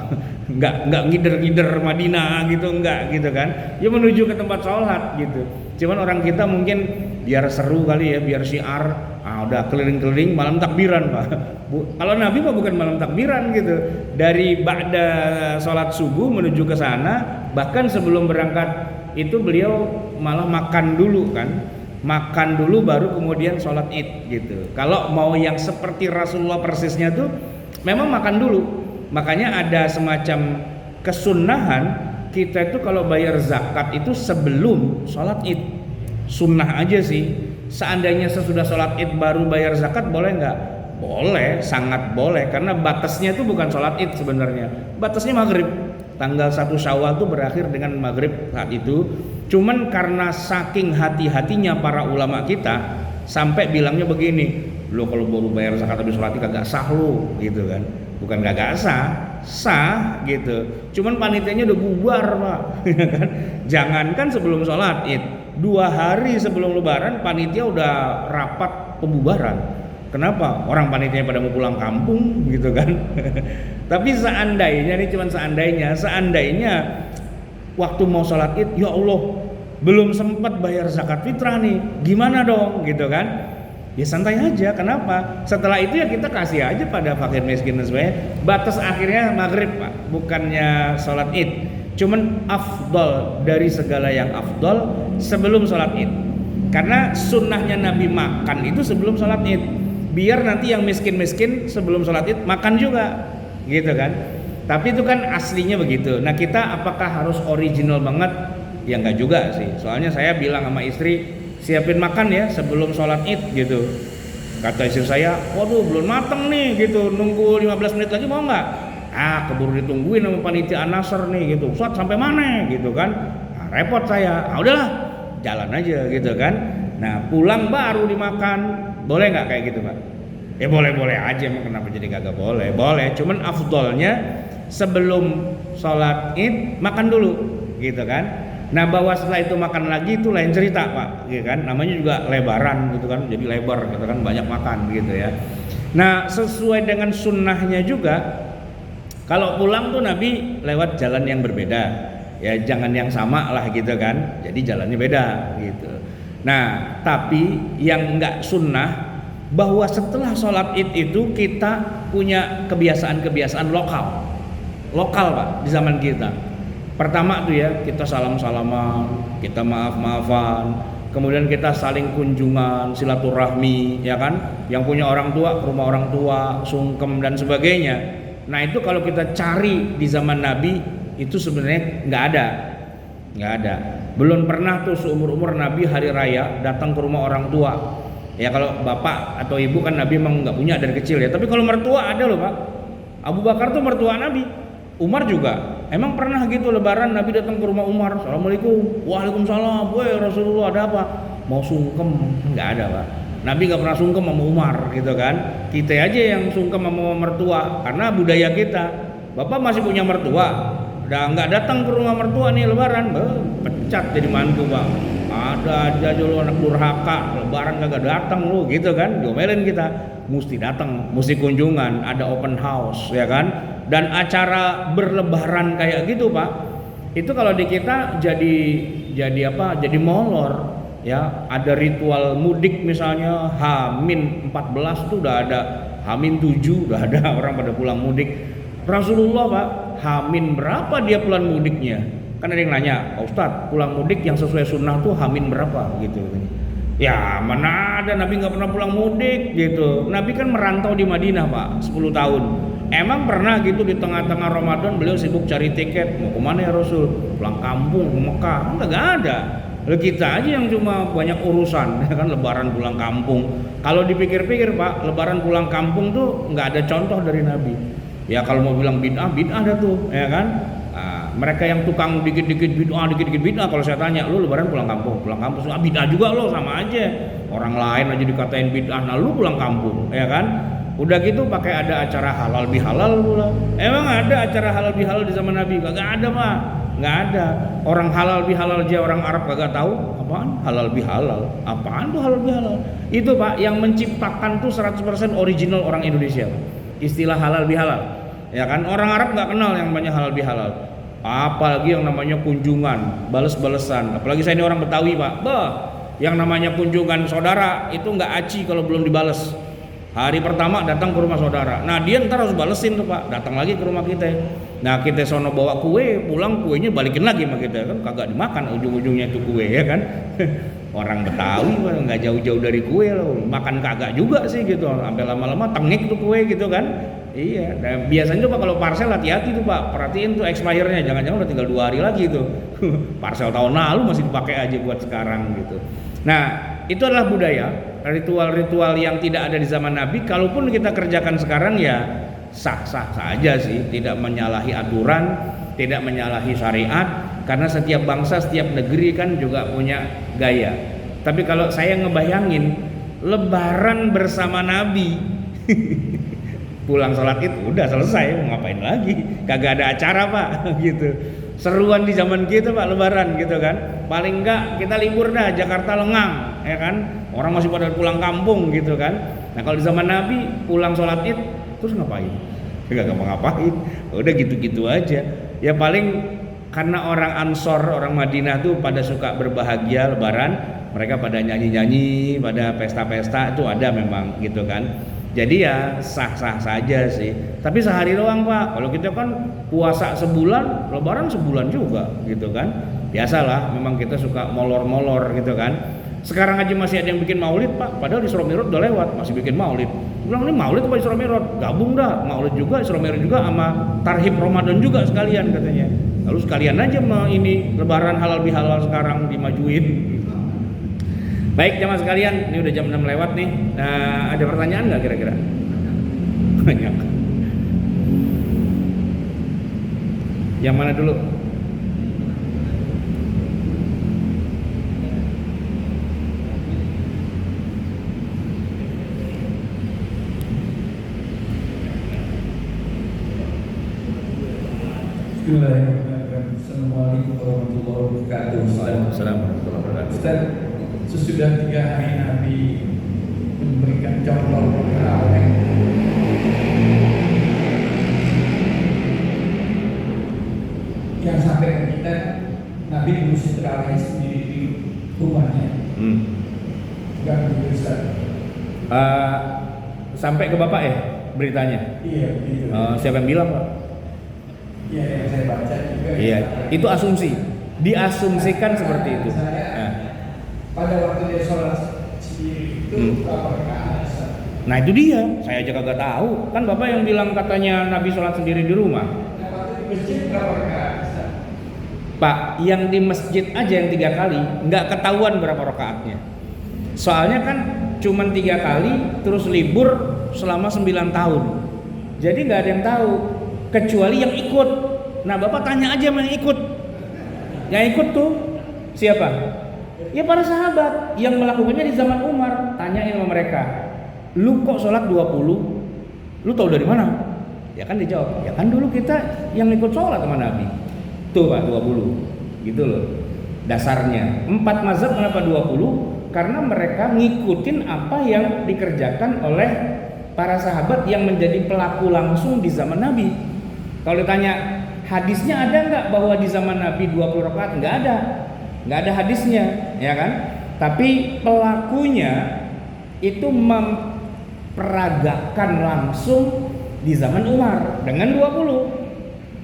nggak ngider-ngider Madinah gitu, nggak gitu kan. Ya menuju ke tempat sholat gitu. Cuman orang kita mungkin biar seru kali ya, biar syiar, udah keliling-keliling malam takbiran Pak. Kalau Nabi mah bukan malam takbiran gitu. Dari ba'da sholat subuh menuju ke sana, bahkan sebelum berangkat itu beliau malah makan dulu kan. Makan dulu baru kemudian sholat id gitu. Kalau mau yang seperti Rasulullah persisnya tuh memang makan dulu. Makanya ada semacam kesunahan kita itu kalau bayar zakat itu sebelum sholat id. Sunnah aja sih. Seandainya sesudah sholat id baru bayar zakat boleh nggak? Boleh, sangat boleh. Karena batasnya itu bukan sholat id sebenarnya. Batasnya maghrib. Tanggal 1 Syawal itu berakhir dengan maghrib saat itu. Cuman karena saking hati-hatinya para ulama kita sampai bilangnya begini, lo kalau baru bayar zakat habis sholat id kagak sah lo gitu kan. Bukan kagak sah, sah gitu. Cuman panitianya udah bubar Pak. Jangankan sebelum sholat id, 2 hari sebelum lebaran panitia udah rapat pembubaran. Kenapa? Orang panitianya pada mau pulang kampung gitu kan. Tapi seandainya, ini cuman seandainya waktu mau sholat id, ya Allah belum sempat bayar zakat fitrah nih, gimana dong gitu kan. Ya santai aja, kenapa? Setelah itu ya kita kasih aja pada fakir miskin dan sebagainya. Batas akhirnya maghrib Pak, bukannya sholat id. Cuman afdol dari segala yang afdol sebelum sholat id. Karena sunnahnya Nabi makan itu sebelum sholat id. Biar nanti yang miskin-miskin sebelum sholat id makan juga, gitu kan? Tapi itu kan aslinya begitu. Nah kita apakah harus original banget? Ya enggak juga sih. Soalnya saya bilang sama istri, siapin makan ya sebelum sholat id gitu. Kata istri saya, waduh belum mateng nih gitu, nunggu 15 menit lagi mau nggak? Ah keburu ditungguin sama panitia An-Nasr nih gitu. Ustaz sampai mana gitu kan? Nah, repot saya. Ah udahlah, jalan aja gitu kan. Nah pulang baru dimakan. Boleh nggak kayak gitu Pak? Ya boleh-boleh aja, emang kenapa jadi kagak boleh? Boleh, cuman afdolnya sebelum sholat id makan dulu gitu kan. Nah bahwa setelah itu makan lagi itu lain cerita Pak, gitu kan. Namanya juga lebaran gitu kan, jadi lebar gitu kan, banyak makan gitu ya. Nah sesuai dengan sunnahnya juga, kalau pulang tuh Nabi lewat jalan yang berbeda, ya jangan yang sama lah gitu kan. Jadi jalannya beda gitu. Nah tapi yang enggak sunnah bahwa setelah sholat id itu kita punya kebiasaan-kebiasaan lokal Pak di zaman kita. Pertama tuh ya kita salam-salaman, kita maaf-maafan, kemudian kita saling kunjungan, silaturahmi, ya kan? Yang punya orang tua ke rumah orang tua, sungkem dan sebagainya. Nah itu kalau kita cari di zaman Nabi itu sebenarnya nggak ada. Belum pernah tuh seumur-umur Nabi hari raya datang ke rumah orang tua. Ya kalau bapak atau ibu kan Nabi emang nggak punya dari kecil ya. Tapi kalau mertua ada loh Pak. Abu Bakar tuh mertua Nabi. Umar juga. Emang pernah gitu lebaran Nabi datang ke rumah Umar. Assalamualaikum. Waalaikumsalam. Woi Rasulullah ada apa? Mau sungkem? Nggak ada Pak. Nabi nggak pernah sungkem sama Umar gitu kan. Kita aja yang sungkem sama mertua karena budaya kita. Bapak masih punya mertua. Udah nggak datang ke rumah mertua nih lebaran. Pecat jadi mantu Pak. Ada aja lu anak durhaka, lebaran kagak datang lu gitu kan, diomelin kita. Mesti datang, mesti kunjungan, ada open house ya kan. Dan acara berlebaran kayak gitu Pak, itu kalau di kita jadi apa? Jadi molor ya. Ada ritual mudik misalnya H-14 tuh udah ada, H-7 udah ada orang pada pulang mudik. Rasulullah Pak, H- berapa dia pulang mudiknya? Kan ada yang nanya, Pak Ustadz pulang mudik yang sesuai sunnah tuh H- berapa gitu. Ya mana ada, Nabi nggak pernah pulang mudik gitu. Nabi kan merantau di Madinah Pak 10 tahun. Emang pernah gitu di tengah-tengah Ramadan beliau sibuk cari tiket mau kemana ya Rasul? Pulang kampung ke Mekah? Enggak ada. Lalu kita aja yang cuma banyak urusan ya kan, lebaran pulang kampung. Kalau dipikir-pikir Pak, lebaran pulang kampung tuh nggak ada contoh dari Nabi. Ya kalau mau bilang bid'ah ada tuh ya kan. Mereka yang tukang dikit-dikit bid'ah, kalau saya tanya, lu lebaran pulang kampung bid'ah juga lo, sama aja. Orang lain aja dikatain bid'ah, nah lu pulang kampung, ya kan? Udah gitu pakai ada acara halal bihalal pula. Emang ada acara halal bihalal di zaman Nabi? Kagak ada Pak, nggak ada. Orang halal bihalal aja orang Arab kagak tahu apaan halal bihalal. Apaan tuh halal bihalal? Itu Pak yang menciptakan tuh 100% original orang Indonesia. Istilah halal bihalal, ya kan? Orang Arab nggak kenal yang namanya halal bihalal. Apalagi yang namanya kunjungan, bales-balesan. Apalagi saya ini orang Betawi Pak, yang namanya kunjungan saudara itu nggak aci kalau belum dibales. Hari pertama datang ke rumah saudara, nah dia ntar harus balesin tuh Pak, datang lagi ke rumah kita. Nah kita sono bawa kue, pulang kuenya balikin lagi sama kita, kan kagak dimakan ujung-ujungnya itu kue ya kan. Orang Betawi Pak nggak jauh-jauh dari kue loh, makan kagak juga sih gitu, sampai lama-lama tengik tuh kue gitu kan. Iya, dan biasanya tuh Pak kalau parcel hati-hati tuh Pak, perhatiin tuh expirednya, jangan-jangan udah tinggal 2 hari lagi tuh. Parcel tahun lalu masih dipakai aja buat sekarang gitu. Nah, itu adalah budaya, ritual-ritual yang tidak ada di zaman Nabi. Kalaupun kita kerjakan sekarang ya sah-sah saja sih, tidak menyalahi aturan, tidak menyalahi syariat, karena setiap bangsa, setiap negeri kan juga punya gaya. Tapi kalau saya ngebayangin lebaran bersama Nabi, pulang sholat itu udah selesai, mau ngapain lagi? Kagak ada acara Pak, gitu. Seruan di zaman kita Pak lebaran gitu kan. Paling enggak kita libur dah, Jakarta lengang, ya kan? Orang masih pada pulang kampung gitu kan. Nah kalau di zaman Nabi pulang sholat id terus ngapain? Kagak mau ngapain, udah gitu-gitu aja. Ya paling karena orang Ansor, orang Madinah tuh pada suka berbahagia lebaran, mereka pada nyanyi-nyanyi, pada pesta-pesta itu ada memang gitu kan. Jadi ya sah-sah saja sih. Tapi sehari doang Pak. Kalau kita kan puasa sebulan, lebaran sebulan juga gitu kan. Biasalah, memang kita suka molor-molor gitu kan. Sekarang aja masih ada yang bikin maulid Pak. Padahal di Isra Mi'raj udah lewat, masih bikin maulid. Bilang ini Maulid apa Isra Mi'raj? Gabung dah, Maulid juga, Isra Mi'raj juga sama Tarhib Ramadan juga sekalian katanya. Lalu sekalian aja ini lebaran halal bihalal sekarang dimajuin. Baik jamaah sekalian, ini udah jam 6 lewat nih. Nah, ada pertanyaan nggak kira-kira? Banyak. Yang mana dulu? Bismillahirrahmanirrahim. Assalamualaikum warahmatullahi wabarakatuh. Waalaikumsalam warahmatullahi wabarakatuh. Ustaz, sesudah 3 hari Nabi memberikan contoh terawih, yang sampai ke kita, Nabi mengusir terawih sendiri di rumahnya. Enggak begitu Ustaz? Sampai ke Bapak ya beritanya? Iya begitu. Siapa yang bilang Pak? Iya yang saya baca juga. Iya, itu asumsi. Diasumsikan seperti itu. Saya, pada waktu dia sholat sendiri itu berapa rakaat? Nah itu dia, saya aja kagak tahu. Kan Bapak yang bilang katanya Nabi sholat sendiri di rumah. Nah waktu di masjid berapa rakaat? Pak, yang di masjid aja yang 3 kali, nggak ketahuan berapa rakaatnya. Soalnya kan cuman 3 kali, terus libur selama 9 tahun. Jadi nggak ada yang tahu, kecuali yang ikut. Nah Bapak tanya aja sama yang ikut. Yang ikut tuh siapa? Ya para sahabat yang melakukannya di zaman Umar. Tanyain sama mereka, lu kok sholat 20? Lu tahu dari mana? Ya kan dijawab, ya kan dulu kita yang ikut sholat sama Nabi. Tuh Pak 20, gitu loh dasarnya. 4 mazhab kenapa 20? Karena mereka ngikutin apa yang dikerjakan oleh para sahabat yang menjadi pelaku langsung di zaman Nabi. Kalau ditanya hadisnya ada nggak bahwa di zaman Nabi 20 rakaat? Nggak ada hadisnya, ya kan? Tapi pelakunya itu memperagakan langsung di zaman Umar dengan 20,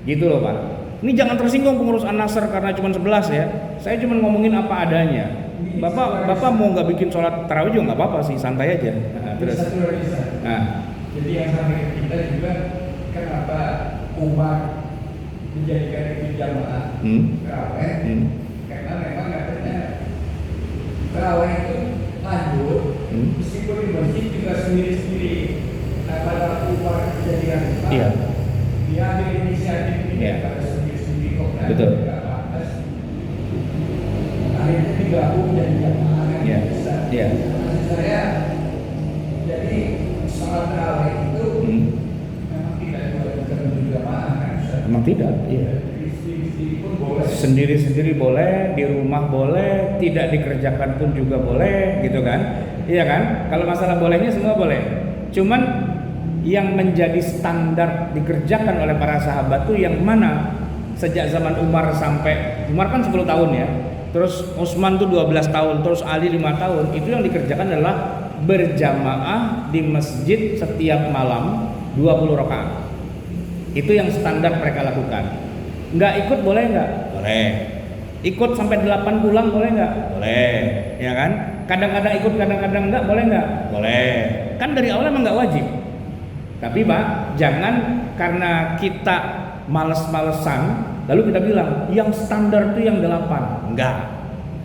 gitu loh Pak. Ini jangan tersinggung pengurus An-Nasr karena cuma 11 ya. Saya cuma ngomongin apa adanya. Bapak mau nggak bikin sholat tarawih juga nggak apa-apa sih, santai aja. Nah, terus. Jadi yang sampai ke kita juga kenapa Umar menjadikan itu jamaah tarawih? Karena memang katanya tarawih itu lanjut, meskipun di masjid juga sendiri-sendiri. Nah, pada Umar kejadian Iya. Dia ambil inisiatif ini Iya. pada sendiri-sendiri kok. Betul. Akhirnya digabung jadi jamaah yang Iya. besar. Iya. Maksud saya, jadi sholat tarawih itu memang tidak diwajibkan untuk jamaah kan? Emang tidak, iya. Sendiri-sendiri pun boleh. Sendiri-sendiri boleh, di rumah boleh, tidak dikerjakan pun juga boleh, gitu kan? Iya kan? Kalau masalah bolehnya semua boleh. Cuman yang menjadi standar dikerjakan oleh para sahabat tuh yang mana? Sejak zaman Umar sampai Umar kan 10 tahun ya. Terus Utsman tuh 12 tahun, terus Ali 5 tahun. Itu yang dikerjakan adalah berjamaah di masjid setiap malam 20 rakaat. Itu yang standar mereka lakukan. Nggak ikut boleh nggak? Boleh. Ikut sampai 8 pulang boleh nggak? Boleh. Ya kan? Kadang-kadang ikut, kadang-kadang nggak, boleh nggak? Boleh. Kan dari awal emang nggak wajib. Tapi Pak, jangan karena kita males-malesan lalu kita bilang yang standar tuh yang 8. Enggak.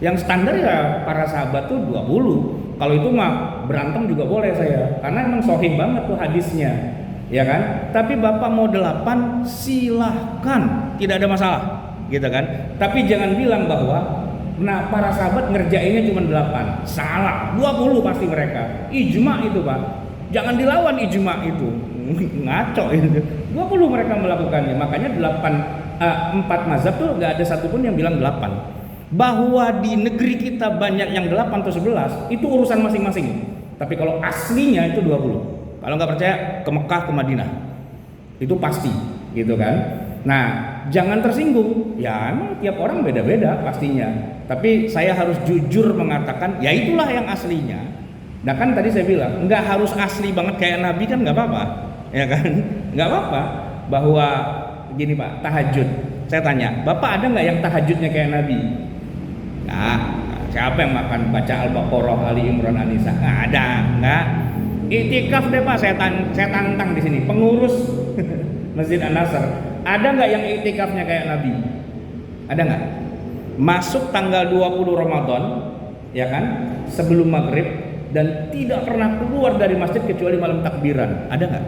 Yang standar ya para sahabat tuh 20. Kalau itu mah berantem juga boleh saya. Karena emang sahih banget tuh hadisnya. Ya kan? Tapi Bapak mau 8 silahkan, tidak ada masalah, gitu kan? Tapi jangan bilang bahwa nah para sahabat ngerjainnya cuma 8. Salah, 20 pasti mereka. Ijma itu Pak. Jangan dilawan ijma itu. Ngaco itu. 20 mereka melakukannya. Makanya 4 mazhab tuh nggak ada satupun yang bilang 8. Bahwa di negeri kita banyak yang 8 atau 11 itu urusan masing-masing. Tapi kalau aslinya itu 20. Kalau nggak percaya ke Mekah, ke Madinah, itu pasti, gitu kan? Nah, jangan tersinggung. Ya, emang tiap orang beda-beda pastinya. Tapi saya harus jujur mengatakan, ya itulah yang aslinya. Nah kan tadi saya bilang, nggak harus asli banget kayak Nabi kan nggak apa-apa, ya kan? Nggak apa-apa. Bahwa gini Pak, tahajud. Saya tanya, Bapak ada nggak yang tahajudnya kayak Nabi? Nggak. Siapa yang makan baca Al-Baqarah, Ali Imran, An-Nisa? Nggak ada, nggak. Iktikaf deh Pak, saya tantang di sini. Pengurus Masjid An-Nasr, ada nggak yang iktikafnya kayak Nabi? Ada nggak? Masuk tanggal 20 Ramadan, ya kan? Sebelum maghrib dan tidak pernah keluar dari masjid kecuali malam takbiran. Ada nggak?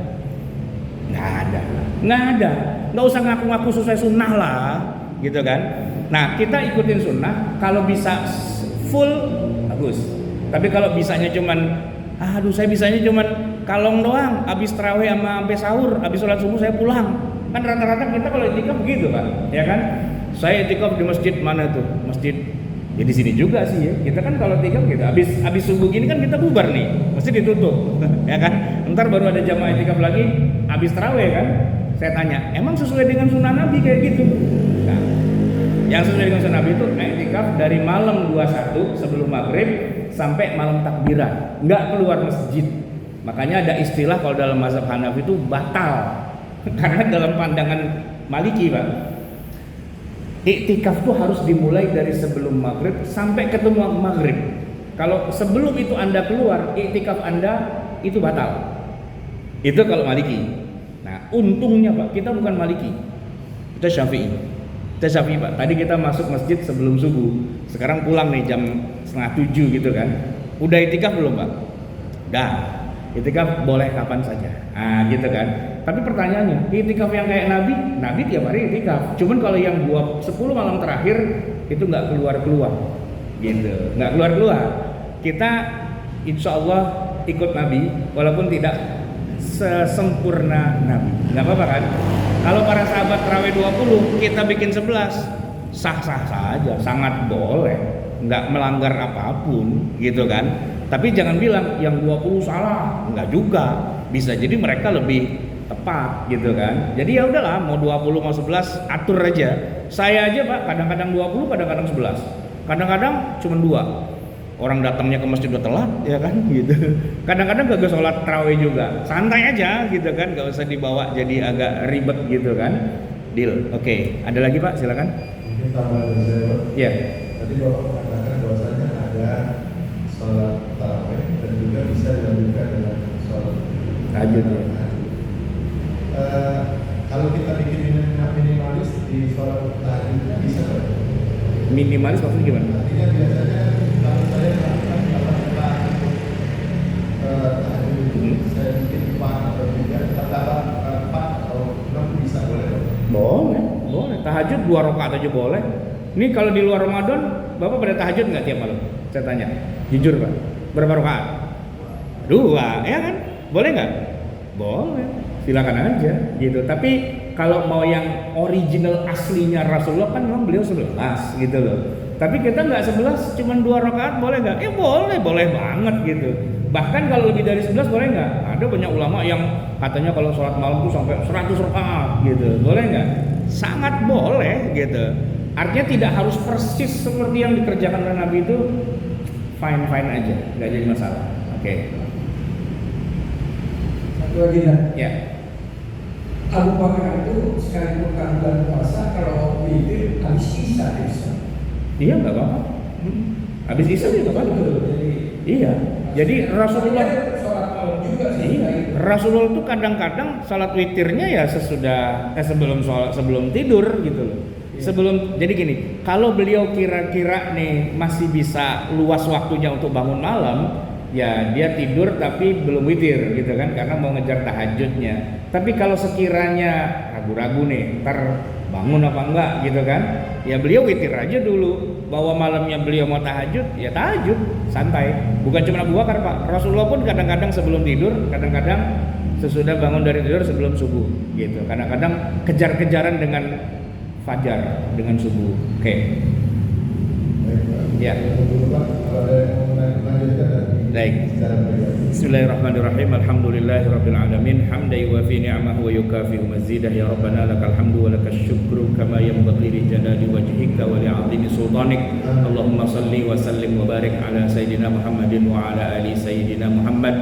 Nggak ada. Nggak usah ngaku-ngaku sesuai sunnah lah, gitu kan? Nah, kita ikutin sunnah. Kalau bisa full bagus. Tapi kalau bisanya cuman saya bisanya cuman kalong doang, habis tarawih sama sampai sahur, habis sholat subuh saya pulang. Kan rata-rata kita kalau itikaf begitu Pak, ya kan? Saya itikaf di masjid mana tuh? Masjid ya di sini juga sih ya. Kita kan kalau itikaf gitu, habis subuh gini kan kita bubar nih, masjid ditutup, ya kan? Ntar baru ada jamaah itikaf lagi, habis tarawih kan? Saya tanya, emang sesuai dengan sunnah Nabi kayak gitu? Nah, yang sesuai dengan sunnah Nabi itu itikaf dari malam 21 sebelum maghrib sampai malam takbiran, nggak keluar masjid. Makanya ada istilah kalau dalam mazhab Hanafi itu batal. Karena dalam pandangan Maliki Pak, iktikaf itu harus dimulai dari sebelum maghrib sampai ketemu maghrib. Kalau sebelum itu Anda keluar, iktikaf Anda itu batal. Itu kalau Maliki. Nah, untungnya Pak, kita bukan Maliki, kita Syafi'i. Kita Syafi'i Pak. Tadi kita masuk masjid sebelum subuh, sekarang pulang nih jam 6:30 gitu kan. Udah iktikaf belum Pak? Udah. Iktikaf boleh kapan saja. Gitu kan. Tapi pertanyaannya, iktikaf yang kayak Nabi tiap hari iktikaf. Cuman kalau yang 10 malam terakhir itu nggak keluar-keluar. Gitu. Nggak keluar-keluar. Kita insya Allah ikut Nabi walaupun tidak sesempurna Nabi. Nggak apa-apa kan? Kalau para sahabat tarawih 20, kita bikin 11, sah-sah saja, sangat boleh, nggak melanggar apapun, gitu kan. Tapi jangan bilang yang 20 salah, nggak juga. Bisa jadi mereka lebih tepat, gitu kan. Jadi ya udahlah, mau 20 mau 11 atur aja. Saya aja Pak, kadang-kadang 20, kadang-kadang 11, kadang-kadang cuma 2. Orang datangnya ke masjid udah telat, ya kan, gitu. Kadang-kadang gak sholat tarawih juga, santai aja, gitu kan, gak usah dibawa jadi agak ribet, gitu kan. Deal. Oke. Ada lagi Pak, silakan. Mungkin tambah dari saya Pak. Iya. Tadi Bapak katakan bahwasanya ada sholat tarawih dan juga bisa dilanjutkan dengan sholat Tahajud ya. Kalau kita bikin minimalis di sholat tahajud bisa Pak? Minimalis maksudnya gimana? Artinya biasanya kalau saya melakukan sholat tahajud saya bikin 4 atau 3, katakan 4 atau 6 bisa boleh Pak? Boleh. Tahajud 2 rakaat aja boleh. Ini kalau di luar Ramadan, Bapak pada tahajud nggak tiap malam? Saya tanya, jujur Pak, berapa rakaat? 2, ya kan? Boleh nggak? Boleh. Silakan aja, gitu. Tapi kalau mau yang original aslinya Rasulullah kan memang beliau 11 gitu loh. Tapi kita nggak 11, cuma 2 rakaat boleh nggak? Boleh banget gitu. Bahkan kalau lebih dari 11 boleh nggak? Ada banyak ulama yang katanya kalau sholat malam tuh sampai 100 rakaat gitu. Boleh nggak? Sangat boleh gitu. Artinya tidak harus persis seperti yang dikerjakan oleh Nabi itu, fine aja, nggak jadi masalah. Oke. Satu lagi dah. Ya. Abu Bakar itu sekalipun kan bulan puasa, kalau witir habis isya bisa. Iya nggak apa-apa. Habis isya juga nggak apa-apa. Iya. Jadi Rasulullah sholat malam juga sih. Iya. Rasulullah itu kadang-kadang sholat witirnya ya sesudah sebelum tidur gitu loh. Sebelum, jadi gini, kalau beliau kira-kira nih masih bisa luas waktunya untuk bangun malam, ya dia tidur tapi belum witir gitu kan, karena mau ngejar tahajudnya. Tapi kalau sekiranya ragu-ragu nih, ntar bangun apa enggak gitu kan, ya beliau witir aja dulu. Bahwa malamnya beliau mau tahajud, ya tahajud, santai. Bukan cuma Abu Bakar Pak, Rasulullah pun kadang-kadang sebelum tidur, kadang-kadang sesudah bangun dari tidur sebelum subuh gitu. Kadang-kadang kejar-kejaran dengan fajar, dengan subuh. Oke. Ya. Baik. Bismillahirrahmanirrahim. Alhamdulillahirabbil alamin. Hamdan yuwafi ni'amahu wa yukafi mazidah. Ya Rabbana lakal hamdu wa lakal syukru kama yanbaghi li jalali wajhika wa li 'azimi sultanik. Allahumma shalli wa sallim wa barik ala sayidina Muhammadin wa ala ali sayidina Muhammad.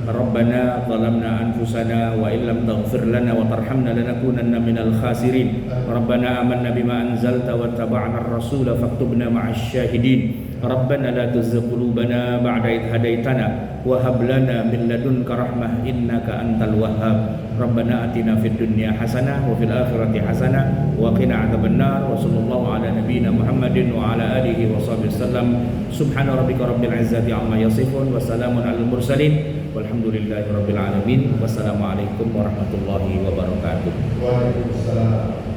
Rabbana zalamna anfusana wa illam taghfir lana wa tarhamna lanakunanna minal khasirin. Rabbana amanna bima anzalta wa taba'na ar-rasula faktubna ma'asy syahidin. Rabbana la tuzigh qulubana ba'da idh hadaitana wa hab lana min ladunka rahmah innaka antal wahhab. Rabbana atina fid dunya hasanah wa fil akhirati hasanah wa qina adzabannar. Wa sallallahu ala nabiyyina Muhammadin wa ala alihi wa sahbihi wasallam. Subhana rabbika rabbil izzati amma yasifun wa salamun alal mursalin walhamdulillahi rabbil alamin. Wassalamualaikum warahmatullahi wabarakatuh. Waalaikumsalam.